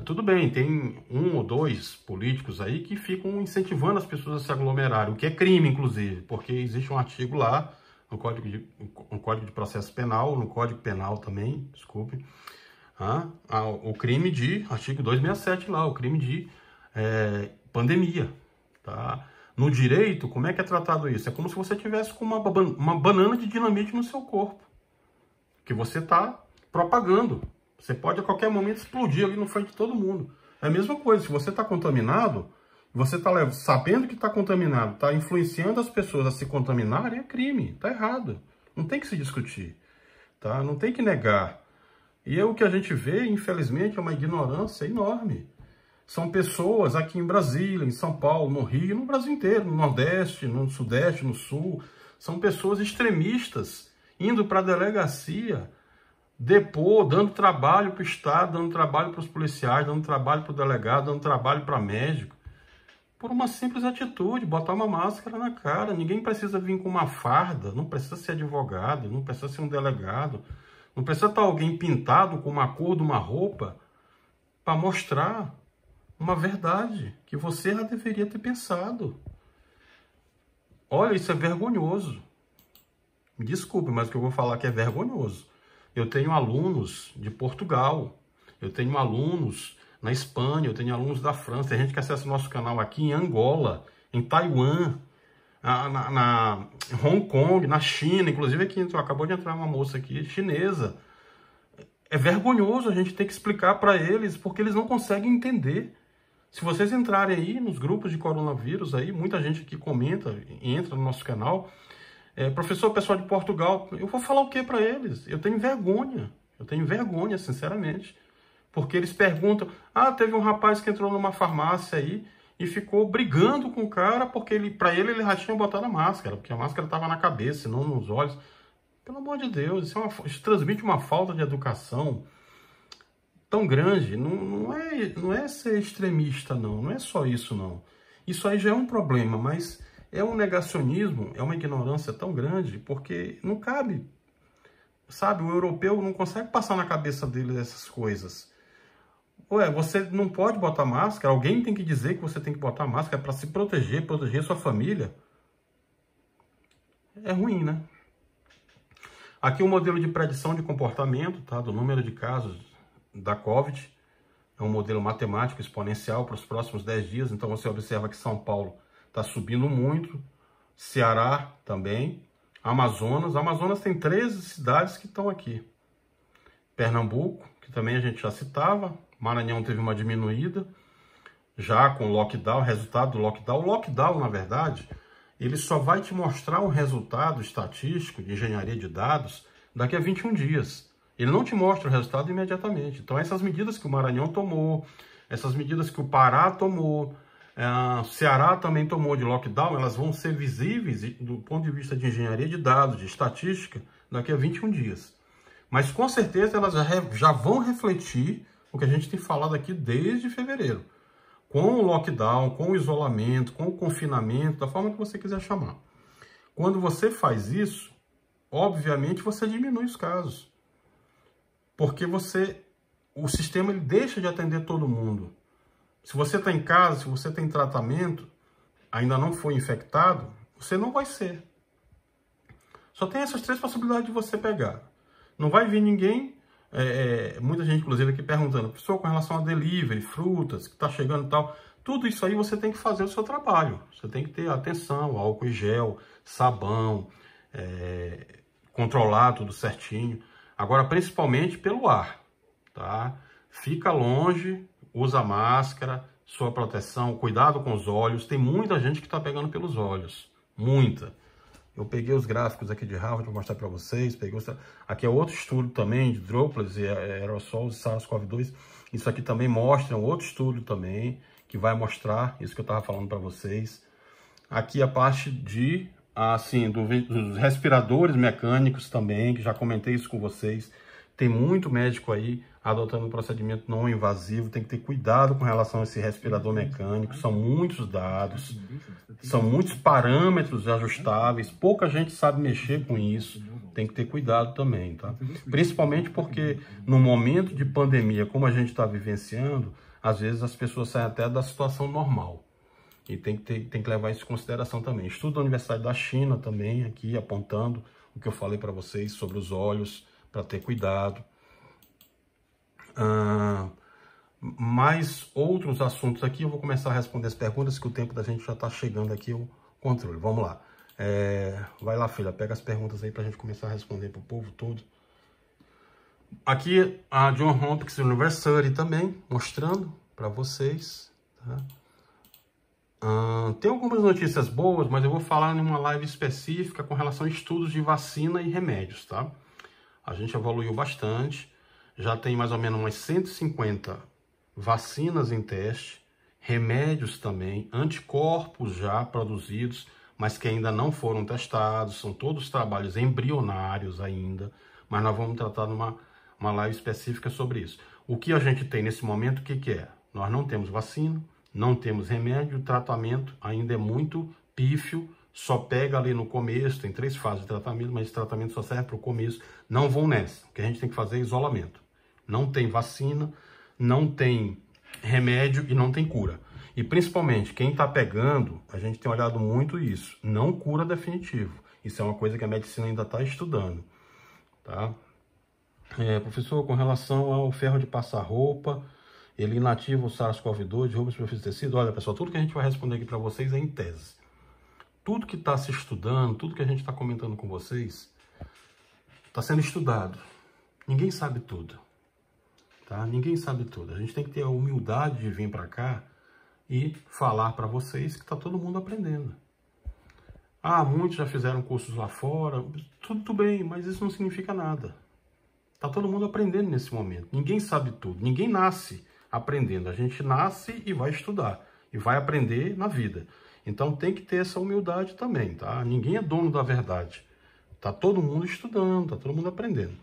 Tudo bem, tem 1 ou 2 políticos aí que ficam incentivando as pessoas a se aglomerarem, o que é crime, inclusive, porque existe um artigo lá no Código de Processo Penal, no Código Penal também, desculpe, o crime de, artigo 267 lá, o crime de pandemia, tá? No direito, como é que é tratado isso? É como se você tivesse com uma banana de dinamite no seu corpo, que você está propagando. Você pode a qualquer momento explodir ali no frente de todo mundo. É a mesma coisa, se você está contaminado, você está sabendo que está contaminado, está influenciando as pessoas a se contaminarem, é crime, está errado. Não tem que se discutir, tá? Não tem que negar. E o que a gente vê, infelizmente, é uma ignorância enorme. São pessoas aqui em Brasília, em São Paulo, no Rio, no Brasil inteiro, no Nordeste, no Sudeste, no Sul. São pessoas extremistas indo para a delegacia, depor, dando trabalho para o Estado, dando trabalho para os policiais, dando trabalho para o delegado, dando trabalho para médico. Por uma simples atitude, botar uma máscara na cara. Ninguém precisa vir com uma farda, não precisa ser advogado, não precisa ser um delegado. Não precisa estar alguém pintado com uma cor de uma roupa para mostrar uma verdade que você já deveria ter pensado. Olha, isso é vergonhoso. Me desculpe, mas o que eu vou falar aqui é vergonhoso. Eu tenho alunos de Portugal, eu tenho alunos na Espanha, eu tenho alunos da França, tem gente que acessa o nosso canal aqui em Angola, em Taiwan, na Hong Kong, na China, inclusive aqui acabou de entrar uma moça aqui, chinesa. É vergonhoso a gente ter que explicar para eles, porque eles não conseguem entender. Se vocês entrarem aí nos grupos de coronavírus, aí muita gente aqui comenta e entra no nosso canal, professor, pessoal de Portugal, eu vou falar o que para eles? Eu tenho vergonha, sinceramente. Porque eles perguntam, teve um rapaz que entrou numa farmácia aí e ficou brigando com o cara porque para ele já tinha botado a máscara, porque a máscara estava na cabeça, não nos olhos. Pelo amor de Deus, isso transmite uma falta de educação tão grande. Não é ser extremista, não é só isso, não. Isso aí já é um problema, mas é um negacionismo, é uma ignorância tão grande, porque não cabe, sabe? O europeu não consegue passar na cabeça dele essas coisas. Ué, você não pode botar máscara, alguém tem que dizer que você tem que botar máscara para se proteger sua família. É ruim, né? Aqui um modelo de predição de comportamento, tá? Do número de casos da Covid. É um modelo matemático exponencial para os próximos 10 dias. Então você observa que São Paulo está subindo muito. Ceará também. Amazonas tem 13 cidades que estão aqui. Pernambuco, que também a gente já citava. Maranhão teve uma diminuída, já com o lockdown, resultado do lockdown. O lockdown, na verdade, ele só vai te mostrar um resultado estatístico de engenharia de dados daqui a 21 dias. Ele não te mostra o resultado imediatamente. Então, essas medidas que o Maranhão tomou, essas medidas que o Pará tomou, o Ceará também tomou de lockdown, elas vão ser visíveis do ponto de vista de engenharia de dados, de estatística, daqui a 21 dias. Mas, com certeza, elas já vão refletir o que a gente tem falado aqui desde fevereiro. Com o lockdown, com o isolamento, com o confinamento, da forma que você quiser chamar. Quando você faz isso, obviamente você diminui os casos. Porque o sistema ele deixa de atender todo mundo. Se você está em casa, se você tem tratamento, ainda não foi infectado, você não vai ser. Só tem essas 3 possibilidades de você pegar. Não vai vir ninguém, muita gente inclusive aqui perguntando, pessoal, com relação a delivery, frutas, que está chegando e tal, tudo isso aí você tem que fazer o seu trabalho. Você tem que ter atenção, álcool e gel, sabão, controlar tudo certinho. Agora, principalmente pelo ar, tá? Fica longe, usa máscara, sua proteção, cuidado com os olhos. Tem muita gente que está pegando pelos olhos, muita. Eu peguei os gráficos aqui de Harvard para mostrar para vocês. Aqui é outro estudo também de droplets e aerossóis e SARS-CoV-2. Isso aqui também mostra um outro estudo também, que vai mostrar isso que eu estava falando para vocês. Aqui a parte de, assim, dos respiradores mecânicos também, que já comentei isso com vocês. Tem muito médico aí adotando um procedimento não invasivo, tem que ter cuidado com relação a esse respirador mecânico, são muitos dados, são muitos parâmetros ajustáveis, pouca gente sabe mexer com isso, tem que ter cuidado também, tá? Principalmente porque no momento de pandemia, como a gente está vivenciando, às vezes as pessoas saem até da situação normal. E tem que levar isso em consideração também. Estudo da Universidade da China também, aqui apontando o que eu falei para vocês sobre os olhos, para ter cuidado. Mais outros assuntos aqui, eu vou começar a responder as perguntas, que o tempo da gente já está chegando aqui, o controle. Vamos lá. Vai lá, filha, pega as perguntas aí para a gente começar a responder para o povo todo. Aqui a John Hopkins University também, mostrando para vocês, tá? Tem algumas notícias boas, mas eu vou falar em uma live específica com relação a estudos de vacina e remédios, tá? A gente evoluiu bastante, já tem mais ou menos umas 150 vacinas em teste, remédios também, anticorpos já produzidos, mas que ainda não foram testados, são todos trabalhos embrionários ainda, mas nós vamos tratar numa live específica sobre isso. O que a gente tem nesse momento, o que é? Nós não temos vacina, não temos remédio, o tratamento ainda é muito pífio, só pega ali no começo, tem 3 fases de tratamento, mas esse tratamento só serve para o começo. Não vão nessa, o que a gente tem que fazer é isolamento. Não tem vacina, não tem remédio e não tem cura. E principalmente, quem está pegando, a gente tem olhado muito isso, não cura definitivo. Isso é uma coisa que a medicina ainda está estudando, tá? Professor, com relação ao ferro de passar roupa, ele inativa o SARS-CoV-2, derruba os perfis de tecido. Olha, pessoal, tudo que a gente vai responder aqui para vocês é em tese. Tudo que está se estudando, tudo que a gente está comentando com vocês, está sendo estudado. Ninguém sabe tudo, tá? Ninguém sabe tudo. A gente tem que ter a humildade de vir para cá e falar para vocês que está todo mundo aprendendo. Muitos já fizeram cursos lá fora, tudo bem, mas isso não significa nada. Está todo mundo aprendendo nesse momento. Ninguém sabe tudo, ninguém nasce aprendendo. A gente nasce e vai estudar, e vai aprender na vida. Então tem que ter essa humildade também, tá? Ninguém é dono da verdade. Tá todo mundo estudando, tá todo mundo aprendendo.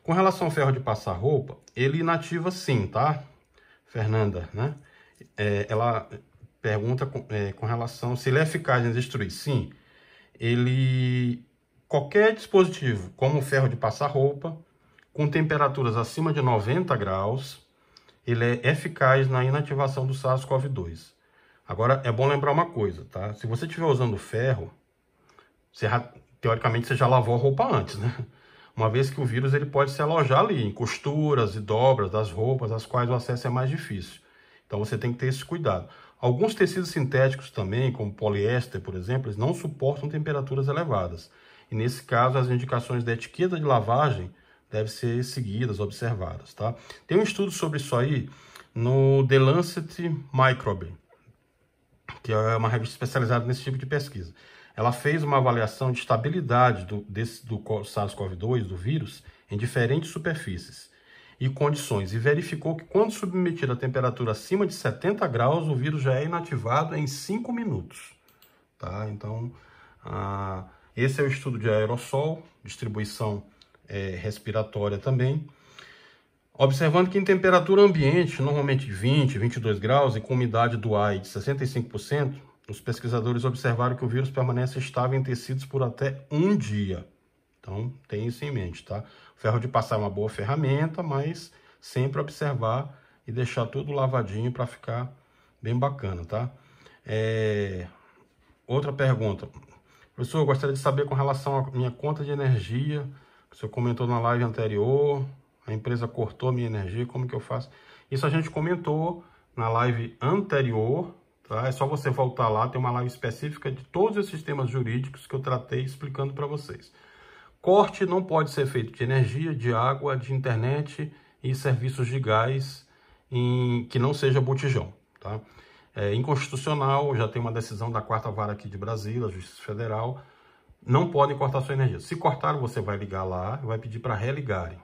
Com relação ao ferro de passar roupa, ele inativa sim, tá? Fernanda, né? Ela pergunta com relação se ele é eficaz em destruir. Sim, qualquer dispositivo, como o ferro de passar roupa, com temperaturas acima de 90 graus, ele é eficaz na inativação do SARS-CoV-2. Agora, é bom lembrar uma coisa, tá? Se você estiver usando ferro, teoricamente você já lavou a roupa antes, né? Uma vez que o vírus ele pode se alojar ali, em costuras e dobras das roupas, as quais o acesso é mais difícil. Então, você tem que ter esse cuidado. Alguns tecidos sintéticos também, como poliéster, por exemplo, eles não suportam temperaturas elevadas. E nesse caso, as indicações da etiqueta de lavagem devem ser seguidas, observadas, tá? Tem um estudo sobre isso aí no The Lancet Microbe, que é uma revista especializada nesse tipo de pesquisa. Ela fez uma avaliação de estabilidade do SARS-CoV-2, do vírus, em diferentes superfícies e condições, e verificou que quando submetido a temperatura acima de 70 graus, o vírus já é inativado em 5 minutos. Tá? Então, esse é o estudo de aerossol, distribuição respiratória também. Observando que em temperatura ambiente, normalmente 20, 22 graus, e com umidade do ar de 65%, os pesquisadores observaram que o vírus permanece estável em tecidos por até 1 dia. Então, tem isso em mente, tá? O ferro de passar é uma boa ferramenta, mas sempre observar e deixar tudo lavadinho para ficar bem bacana, tá? Outra pergunta. Professor, eu gostaria de saber com relação à minha conta de energia, que o senhor comentou na live anterior, a empresa cortou minha energia, como que eu faço? Isso a gente comentou na live anterior, tá? É só você voltar lá, tem uma live específica de todos esses temas jurídicos que eu tratei explicando para vocês. Corte não pode ser feito de energia, de água, de internet e serviços de gás que não seja botijão, tá? É inconstitucional, já tem uma decisão da 4ª Vara aqui de Brasília, a Justiça Federal, não podem cortar sua energia. Se cortaram, você vai ligar lá e vai pedir para religarem,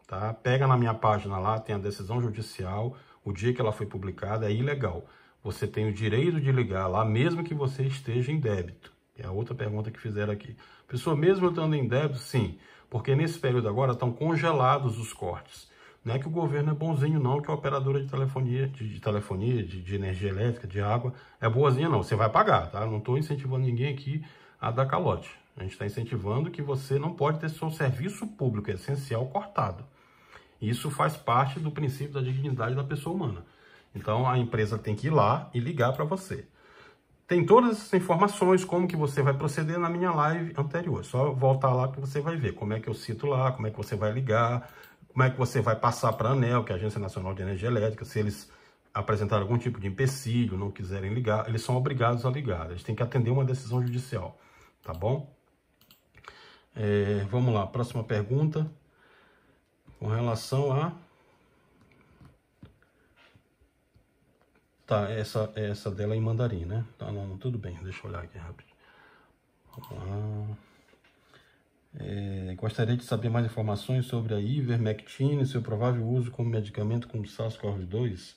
tá? Pega na minha página lá, tem a decisão judicial, o dia que ela foi publicada, é ilegal. Você tem o direito de ligar lá, mesmo que você esteja em débito. É a outra pergunta que fizeram aqui. Pessoa, mesmo eu estando em débito, sim, porque nesse período agora estão congelados os cortes. Não é que o governo é bonzinho não, que a operadora de telefonia, de energia elétrica, de água, é boazinha não. Você vai pagar, tá? Não estou incentivando ninguém aqui a dar calote. A gente está incentivando que você não pode ter seu serviço público essencial cortado. Isso faz parte do princípio da dignidade da pessoa humana. Então, a empresa tem que ir lá e ligar para você. Tem todas essas informações, como que você vai proceder na minha live anterior. É só voltar lá que você vai ver como é que eu cito lá, como é que você vai ligar, como é que você vai passar para a ANEEL, que é a Agência Nacional de Energia Elétrica. Se eles apresentarem algum tipo de empecilho, não quiserem ligar, eles são obrigados a ligar. Eles têm que atender uma decisão judicial, tá bom? Vamos lá, próxima pergunta. Com relação a... Tá, essa dela é em mandarim, né? Tá, não, tudo bem, deixa eu olhar aqui rápido. Vamos lá. Gostaria de saber mais informações sobre a ivermectina e seu provável uso como medicamento como SARS-CoV-2.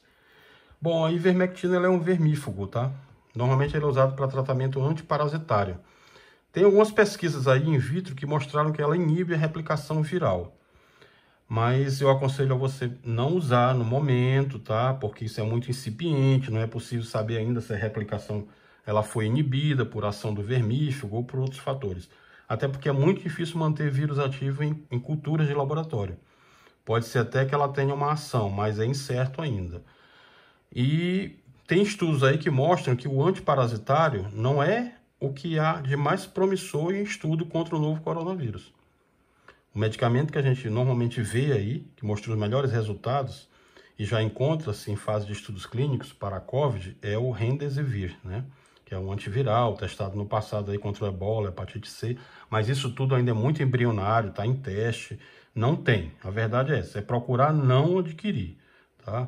Bom, a ivermectina ela é um vermífugo, tá? Normalmente ele é usado para tratamento antiparasitário. Tem algumas pesquisas aí in vitro que mostraram que ela inibe a replicação viral. Mas eu aconselho a você não usar no momento, tá? Porque isso é muito incipiente, não é possível saber ainda se a replicação ela foi inibida por ação do vermífugo ou por outros fatores. Até porque é muito difícil manter vírus ativo em culturas de laboratório. Pode ser até que ela tenha uma ação, mas é incerto ainda. E tem estudos aí que mostram que o antiparasitário não é o que há de mais promissor em estudo contra o novo coronavírus. O medicamento que a gente normalmente vê aí, que mostrou os melhores resultados e já encontra-se em fase de estudos clínicos para a COVID, é o Remdesivir, né? Que é um antiviral testado no passado aí contra o ebola, hepatite C, mas isso tudo ainda é muito embrionário, está em teste, não tem. A verdade é essa, é procurar não adquirir, tá?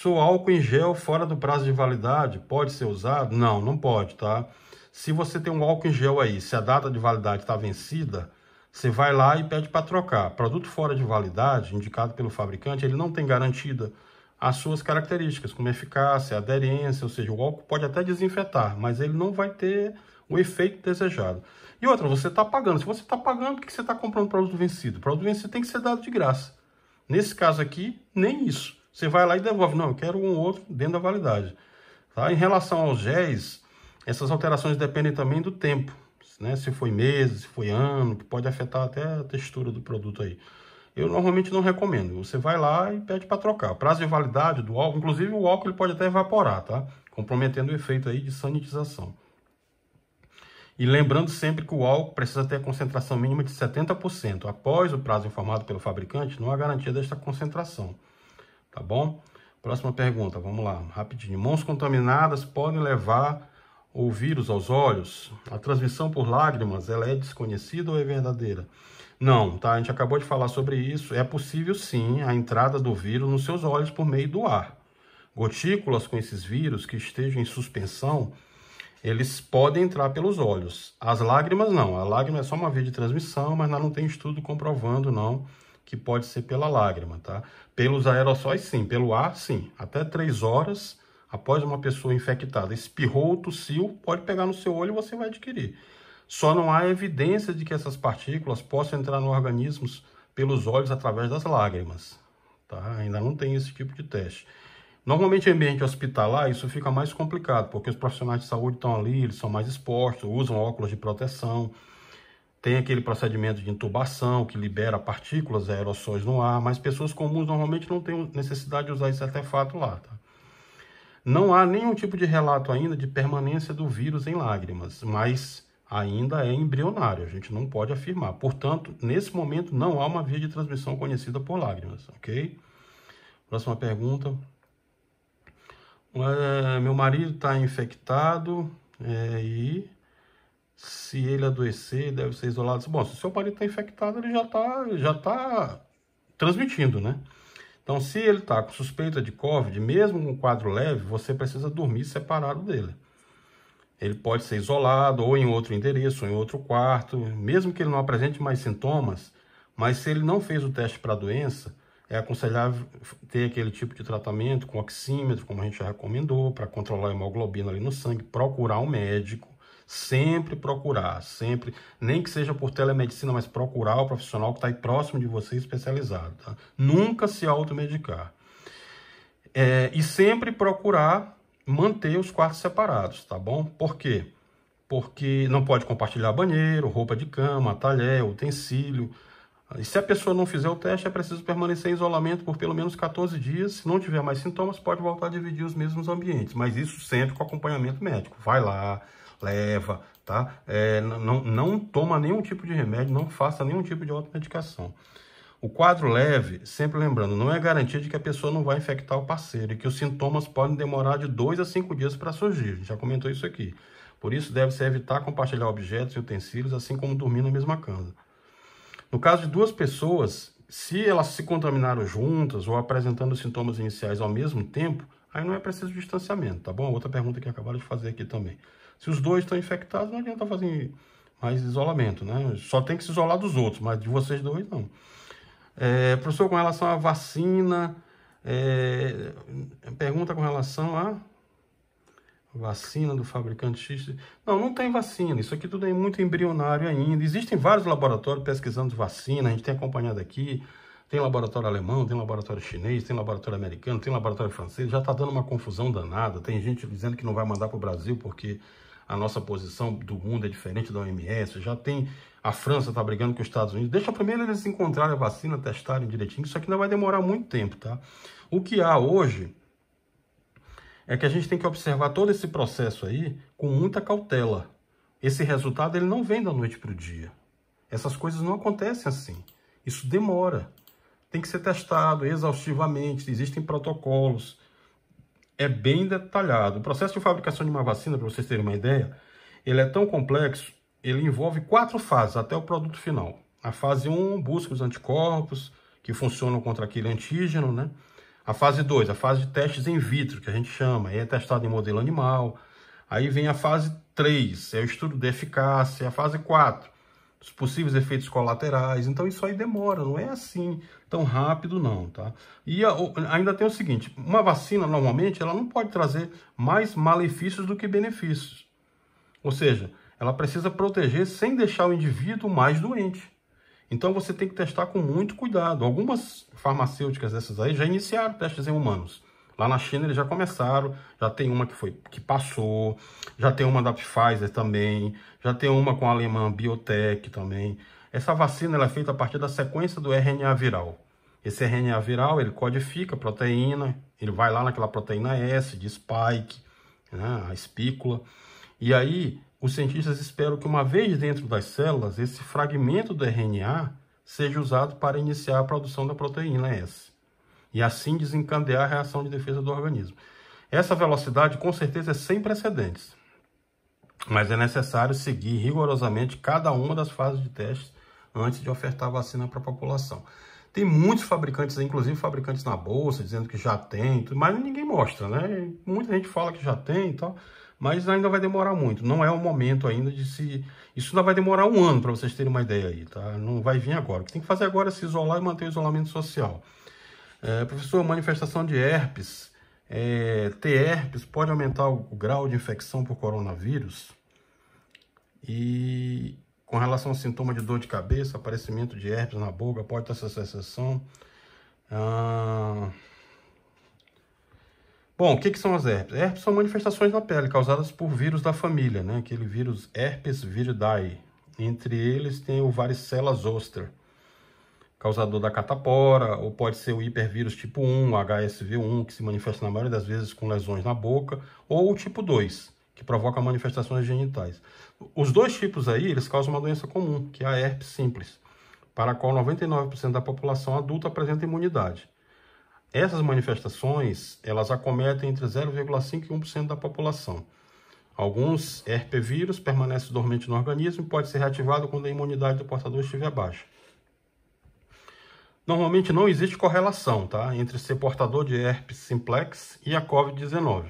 O álcool em gel fora do prazo de validade pode ser usado? Não, não pode, tá? Se você tem um álcool em gel aí, se a data de validade está vencida, você vai lá e pede para trocar. Produto fora de validade, indicado pelo fabricante, ele não tem garantida as suas características, como eficácia, aderência, ou seja, o álcool pode até desinfetar, mas ele não vai ter o efeito desejado. E outra, você está pagando. Se você está pagando, por que você está comprando produto vencido? O produto vencido tem que ser dado de graça. Nesse caso aqui, nem isso. Você vai lá e devolve. Não, eu quero um outro dentro da validade. Tá? Em relação aos géis, essas alterações dependem também do tempo, né? Se foi meses, se foi ano, que pode afetar até a textura do produto aí. Eu normalmente não recomendo. Você vai lá e pede para trocar. Prazo de validade do álcool, inclusive o álcool ele pode até evaporar, tá? Comprometendo o efeito aí de sanitização. E lembrando sempre que o álcool precisa ter a concentração mínima de 70%. Após o prazo informado pelo fabricante, não há garantia desta concentração. Tá bom? Próxima pergunta, vamos lá, rapidinho. Mãos contaminadas podem levar o vírus aos olhos? A transmissão por lágrimas, ela é desconhecida ou é verdadeira? Não, tá? A gente acabou de falar sobre isso. É possível, sim, a entrada do vírus nos seus olhos por meio do ar. Gotículas com esses vírus que estejam em suspensão, eles podem entrar pelos olhos. As lágrimas, não. A lágrima é só uma via de transmissão, mas não tem estudo comprovando, não, que pode ser pela lágrima, tá? Pelos aerossóis, sim. Pelo ar, sim. Até 3 horas após uma pessoa infectada espirrou, tossiu, pode pegar no seu olho e você vai adquirir. Só não há evidência de que essas partículas possam entrar no organismo pelos olhos através das lágrimas, tá? Ainda não tem esse tipo de teste. Normalmente, em ambiente hospitalar, isso fica mais complicado, porque os profissionais de saúde estão ali, eles são mais expostos, usam óculos de proteção, tem aquele procedimento de intubação que libera partículas, aerossóis no ar, mas pessoas comuns normalmente não têm necessidade de usar esse artefato lá, tá? Não há nenhum tipo de relato ainda de permanência do vírus em lágrimas, mas ainda é embrionário, a gente não pode afirmar. Portanto, nesse momento não há uma via de transmissão conhecida por lágrimas, ok? Próxima pergunta. Meu marido está infectado e se ele adoecer, deve ser isolado. Bom, se o seu marido está infectado, ele já tá transmitindo, né? Então, se ele está com suspeita de Covid, mesmo com quadro leve, você precisa dormir separado dele. Ele pode ser isolado ou em outro endereço, ou em outro quarto, mesmo que ele não apresente mais sintomas, mas se ele não fez o teste para a doença, é aconselhável ter aquele tipo de tratamento com oxímetro, como a gente já recomendou, para controlar a hemoglobina ali no sangue, procurar um médico, sempre procurar, sempre, nem que seja por telemedicina, mas procurar o profissional que está aí próximo de você, especializado, tá? Nunca se automedicar. E sempre procurar manter os quartos separados, tá bom? Por quê? Porque não pode compartilhar banheiro, roupa de cama, talher, utensílio. E se a pessoa não fizer o teste, é preciso permanecer em isolamento por pelo menos 14 dias. Se não tiver mais sintomas, pode voltar a dividir os mesmos ambientes. Mas isso sempre com acompanhamento médico. Vai lá, leva, tá? Não toma nenhum tipo de remédio, não faça nenhum tipo de automedicação. O quadro leve, sempre lembrando, não é garantia de que a pessoa não vai infectar o parceiro e que os sintomas podem demorar de 2 a 5 dias para surgir. A gente já comentou isso aqui. Por isso, deve-se evitar compartilhar objetos e utensílios, assim como dormir na mesma cama. No caso de 2 pessoas, se elas se contaminaram juntas ou apresentando sintomas iniciais ao mesmo tempo, aí não é preciso distanciamento, tá bom? Outra pergunta que acabaram de fazer aqui também. Se os 2 estão infectados, não adianta fazer mais isolamento, né? Só tem que se isolar dos outros, mas de vocês 2 não. Professor, com relação à vacina, pergunta com relação à vacina do fabricante X. Não tem vacina, isso aqui tudo é muito embrionário ainda. Existem vários laboratórios pesquisando vacina, a gente tem acompanhado aqui, tem laboratório alemão, tem laboratório chinês, tem laboratório americano, tem laboratório francês, já está dando uma confusão danada, tem gente dizendo que não vai mandar para o Brasil porque a nossa posição do mundo é diferente da OMS, já tem... A França está brigando com os Estados Unidos. Deixa primeiro eles encontrarem a vacina, testarem direitinho. Isso aqui não vai demorar muito tempo, tá? O que há hoje é que a gente tem que observar todo esse processo aí com muita cautela. Esse resultado ele não vem da noite para o dia. Essas coisas não acontecem assim. Isso demora. Tem que ser testado exaustivamente. Existem protocolos. É bem detalhado. O processo de fabricação de uma vacina, para vocês terem uma ideia, ele é tão complexo. Ele envolve 4 fases até o produto final. A fase 1 busca os anticorpos que funcionam contra aquele antígeno, né? A fase 2, a fase de testes in vitro, que a gente chama, aí é testado em modelo animal. Aí vem a fase 3, é o estudo de eficácia. A fase 4, os possíveis efeitos colaterais. Então isso aí demora, não é assim tão rápido não, tá? E ainda tem o seguinte, uma vacina normalmente ela não pode trazer mais malefícios do que benefícios. Ou seja, ela precisa proteger sem deixar o indivíduo mais doente. Então você tem que testar com muito cuidado. Algumas farmacêuticas dessas aí já iniciaram testes em humanos. Lá na China eles já começaram, já tem uma que passou, já tem uma da Pfizer também, já tem uma com a alemã Biotech também. Essa vacina ela é feita a partir da sequência do RNA viral. Esse RNA viral ele codifica a proteína, ele vai lá naquela proteína S de spike, né, a espícula, e aí os cientistas esperam que uma vez dentro das células, esse fragmento do RNA seja usado para iniciar a produção da proteína S. E assim desencadear a reação de defesa do organismo. Essa velocidade, com certeza, é sem precedentes. mas é necessário seguir rigorosamente cada uma das fases de testes antes de ofertar a vacina para a população. Tem muitos fabricantes, inclusive fabricantes na bolsa, dizendo que já tem, mas ninguém mostra, né? Muita gente fala que já tem e tal, mas ainda vai demorar muito. Não é o momento ainda de se... Isso ainda vai demorar um ano, para vocês terem uma ideia aí, tá? Não vai vir agora. O que tem que fazer agora é se isolar e manter o isolamento social. Professor, manifestação de herpes. Ter herpes pode aumentar o grau de infecção por coronavírus? E com relação ao sintoma de dor de cabeça, aparecimento de herpes na boca, pode ter essa sensação? Bom, o que são as herpes? Herpes são manifestações na pele causadas por vírus da família, né? Aquele vírus herpes viridae. Entre eles tem o varicela zoster, causador da catapora, ou pode ser o hipervírus tipo 1, HSV1, que se manifesta na maioria das vezes com lesões na boca, ou o tipo 2, que provoca manifestações genitais. Os dois tipos aí, eles causam uma doença comum, que é a herpes simples, para a qual 99% da população adulta apresenta imunidade. Essas manifestações, elas acometem entre 0,5% e 1% da população. Alguns herpevírus permanecem dormentes no organismo e pode ser reativado quando a imunidade do portador estiver baixa. Normalmente não existe correlação, tá, entre ser portador de herpes simplex e a COVID-19.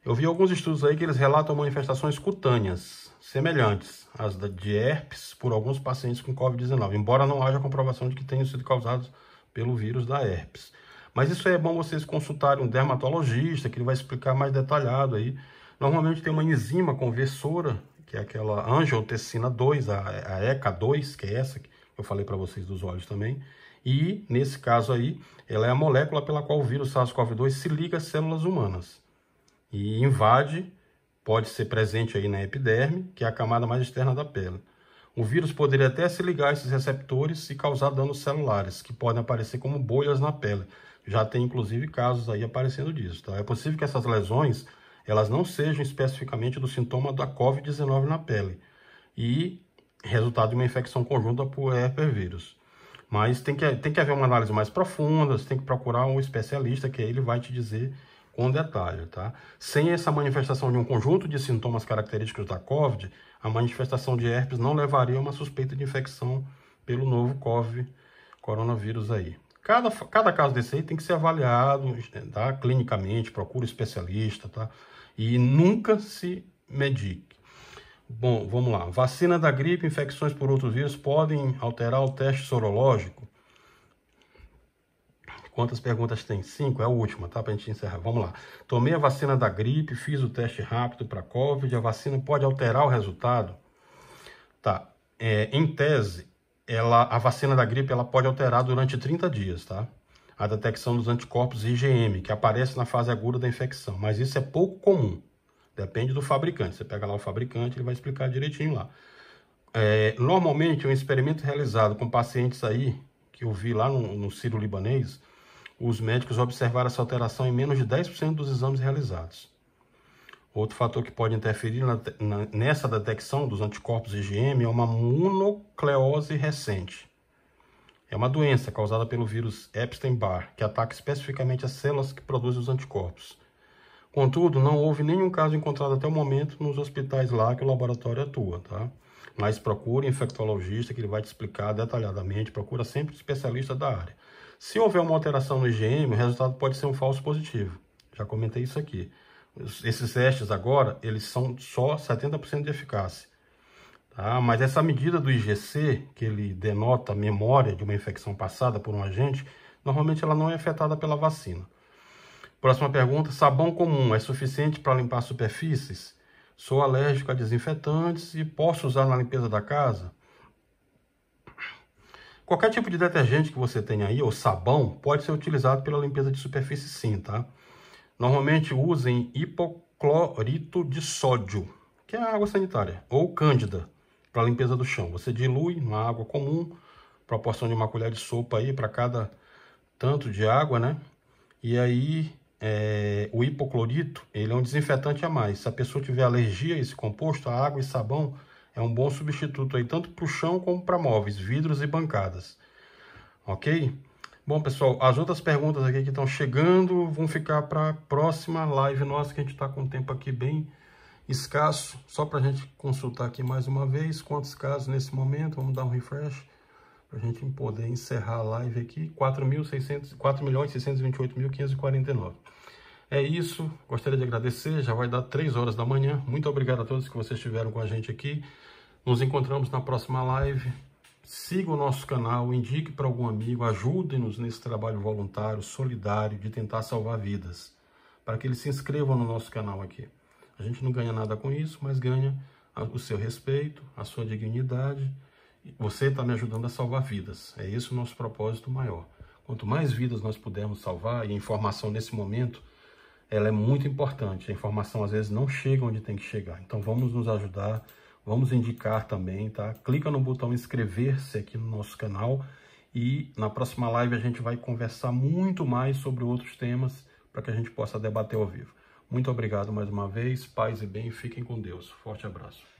Eu vi alguns estudos aí que eles relatam manifestações cutâneas semelhantes às de herpes por alguns pacientes com COVID-19, embora não haja comprovação de que tenham sido causados pelo vírus da herpes. Mas isso é bom vocês consultarem um dermatologista, que ele vai explicar mais detalhado aí. Normalmente tem uma enzima conversora, que é aquela angiotensina 2, a ECA2, que é essa que eu falei para vocês dos olhos também. E, nesse caso aí, ela é a molécula pela qual o vírus SARS-CoV-2 se liga às células humanas. E invade, pode ser presente aí na epiderme, que é a camada mais externa da pele. O vírus poderia até se ligar a esses receptores e causar danos celulares, que podem aparecer como bolhas na pele. Já tem, inclusive, casos aí aparecendo disso, tá? É possível que essas lesões, elas não sejam especificamente do sintoma da COVID-19 na pele e resultado de uma infecção conjunta por herpesvírus. Mas tem que haver uma análise mais profunda, você tem que procurar um especialista, que aí ele vai te dizer com detalhe, tá? Sem essa manifestação de um conjunto de sintomas característicos da COVID, a manifestação de herpes não levaria a uma suspeita de infecção pelo novo coronavírus aí. Cada caso desse aí tem que ser avaliado, tá? Clinicamente, procura especialista, tá? E nunca se medique. Bom, vamos lá. Vacina da gripe, infecções por outros vírus podem alterar o teste sorológico? Quantas perguntas tem? 5, é a última, tá? Pra gente encerrar. Vamos lá. Tomei a vacina da gripe, fiz o teste rápido para COVID, a vacina pode alterar o resultado? Tá. Em tese, a vacina da gripe ela pode alterar durante 30 dias, tá? A detecção dos anticorpos IgM, que aparece na fase aguda da infecção. Mas isso é pouco comum. Depende do fabricante. Você pega lá o fabricante, ele vai explicar direitinho lá. Normalmente, um experimento realizado com pacientes aí, que eu vi lá no Sírio-Libanês, os médicos observaram essa alteração em menos de 10% dos exames realizados. Outro fator que pode interferir nessa detecção dos anticorpos IgM é uma monocleose recente. É uma doença causada pelo vírus Epstein-Barr, que ataca especificamente as células que produzem os anticorpos. Contudo, não houve nenhum caso encontrado até o momento nos hospitais lá que o laboratório atua, tá? Mas procure infectologista, que ele vai te explicar detalhadamente, procura sempre um especialista da área. Se houver uma alteração no IgM, o resultado pode ser um falso positivo. Já comentei isso aqui. Esses testes agora, eles são só 70% de eficácia. Tá? Mas essa medida do IgC, que ele denota a memória de uma infecção passada por um agente, normalmente ela não é afetada pela vacina. Próxima pergunta, sabão comum é suficiente para limpar superfícies? Sou alérgico a desinfetantes e posso usar na limpeza da casa? Qualquer tipo de detergente que você tenha aí, ou sabão, pode ser utilizado pela limpeza de superfície sim, tá? Normalmente usem hipoclorito de sódio, que é a água sanitária, ou cândida, para limpeza do chão. Você dilui na água comum, proporção de uma colher de sopa aí para cada tanto de água, né? E aí, o hipoclorito, ele é um desinfetante a mais. Se a pessoa tiver alergia a esse composto, a água e sabão é um bom substituto aí, tanto para o chão como para móveis, vidros e bancadas. Ok? Bom, pessoal, as outras perguntas aqui que estão chegando vão ficar para a próxima live nossa, que a gente está com o tempo aqui bem escasso. Só para a gente consultar aqui mais uma vez quantos casos nesse momento. Vamos dar um refresh para a gente poder encerrar a live aqui. 4.628.549. É isso, gostaria de agradecer, já vai dar 3 horas da manhã. Muito obrigado a todos que vocês estiveram com a gente aqui. Nos encontramos na próxima live. Siga o nosso canal, indique para algum amigo, ajude-nos nesse trabalho voluntário, solidário, de tentar salvar vidas, para que eles se inscrevam no nosso canal aqui. A gente não ganha nada com isso, mas ganha o seu respeito, a sua dignidade. Você está me ajudando a salvar vidas. É esse o nosso propósito maior. Quanto mais vidas nós pudermos salvar, e a informação nesse momento, ela é muito importante. A informação às vezes não chega onde tem que chegar. Então vamos nos ajudar, vamos indicar também, tá? Clica no botão inscrever-se aqui no nosso canal e na próxima live a gente vai conversar muito mais sobre outros temas para que a gente possa debater ao vivo. Muito obrigado mais uma vez, paz e bem, fiquem com Deus. Forte abraço.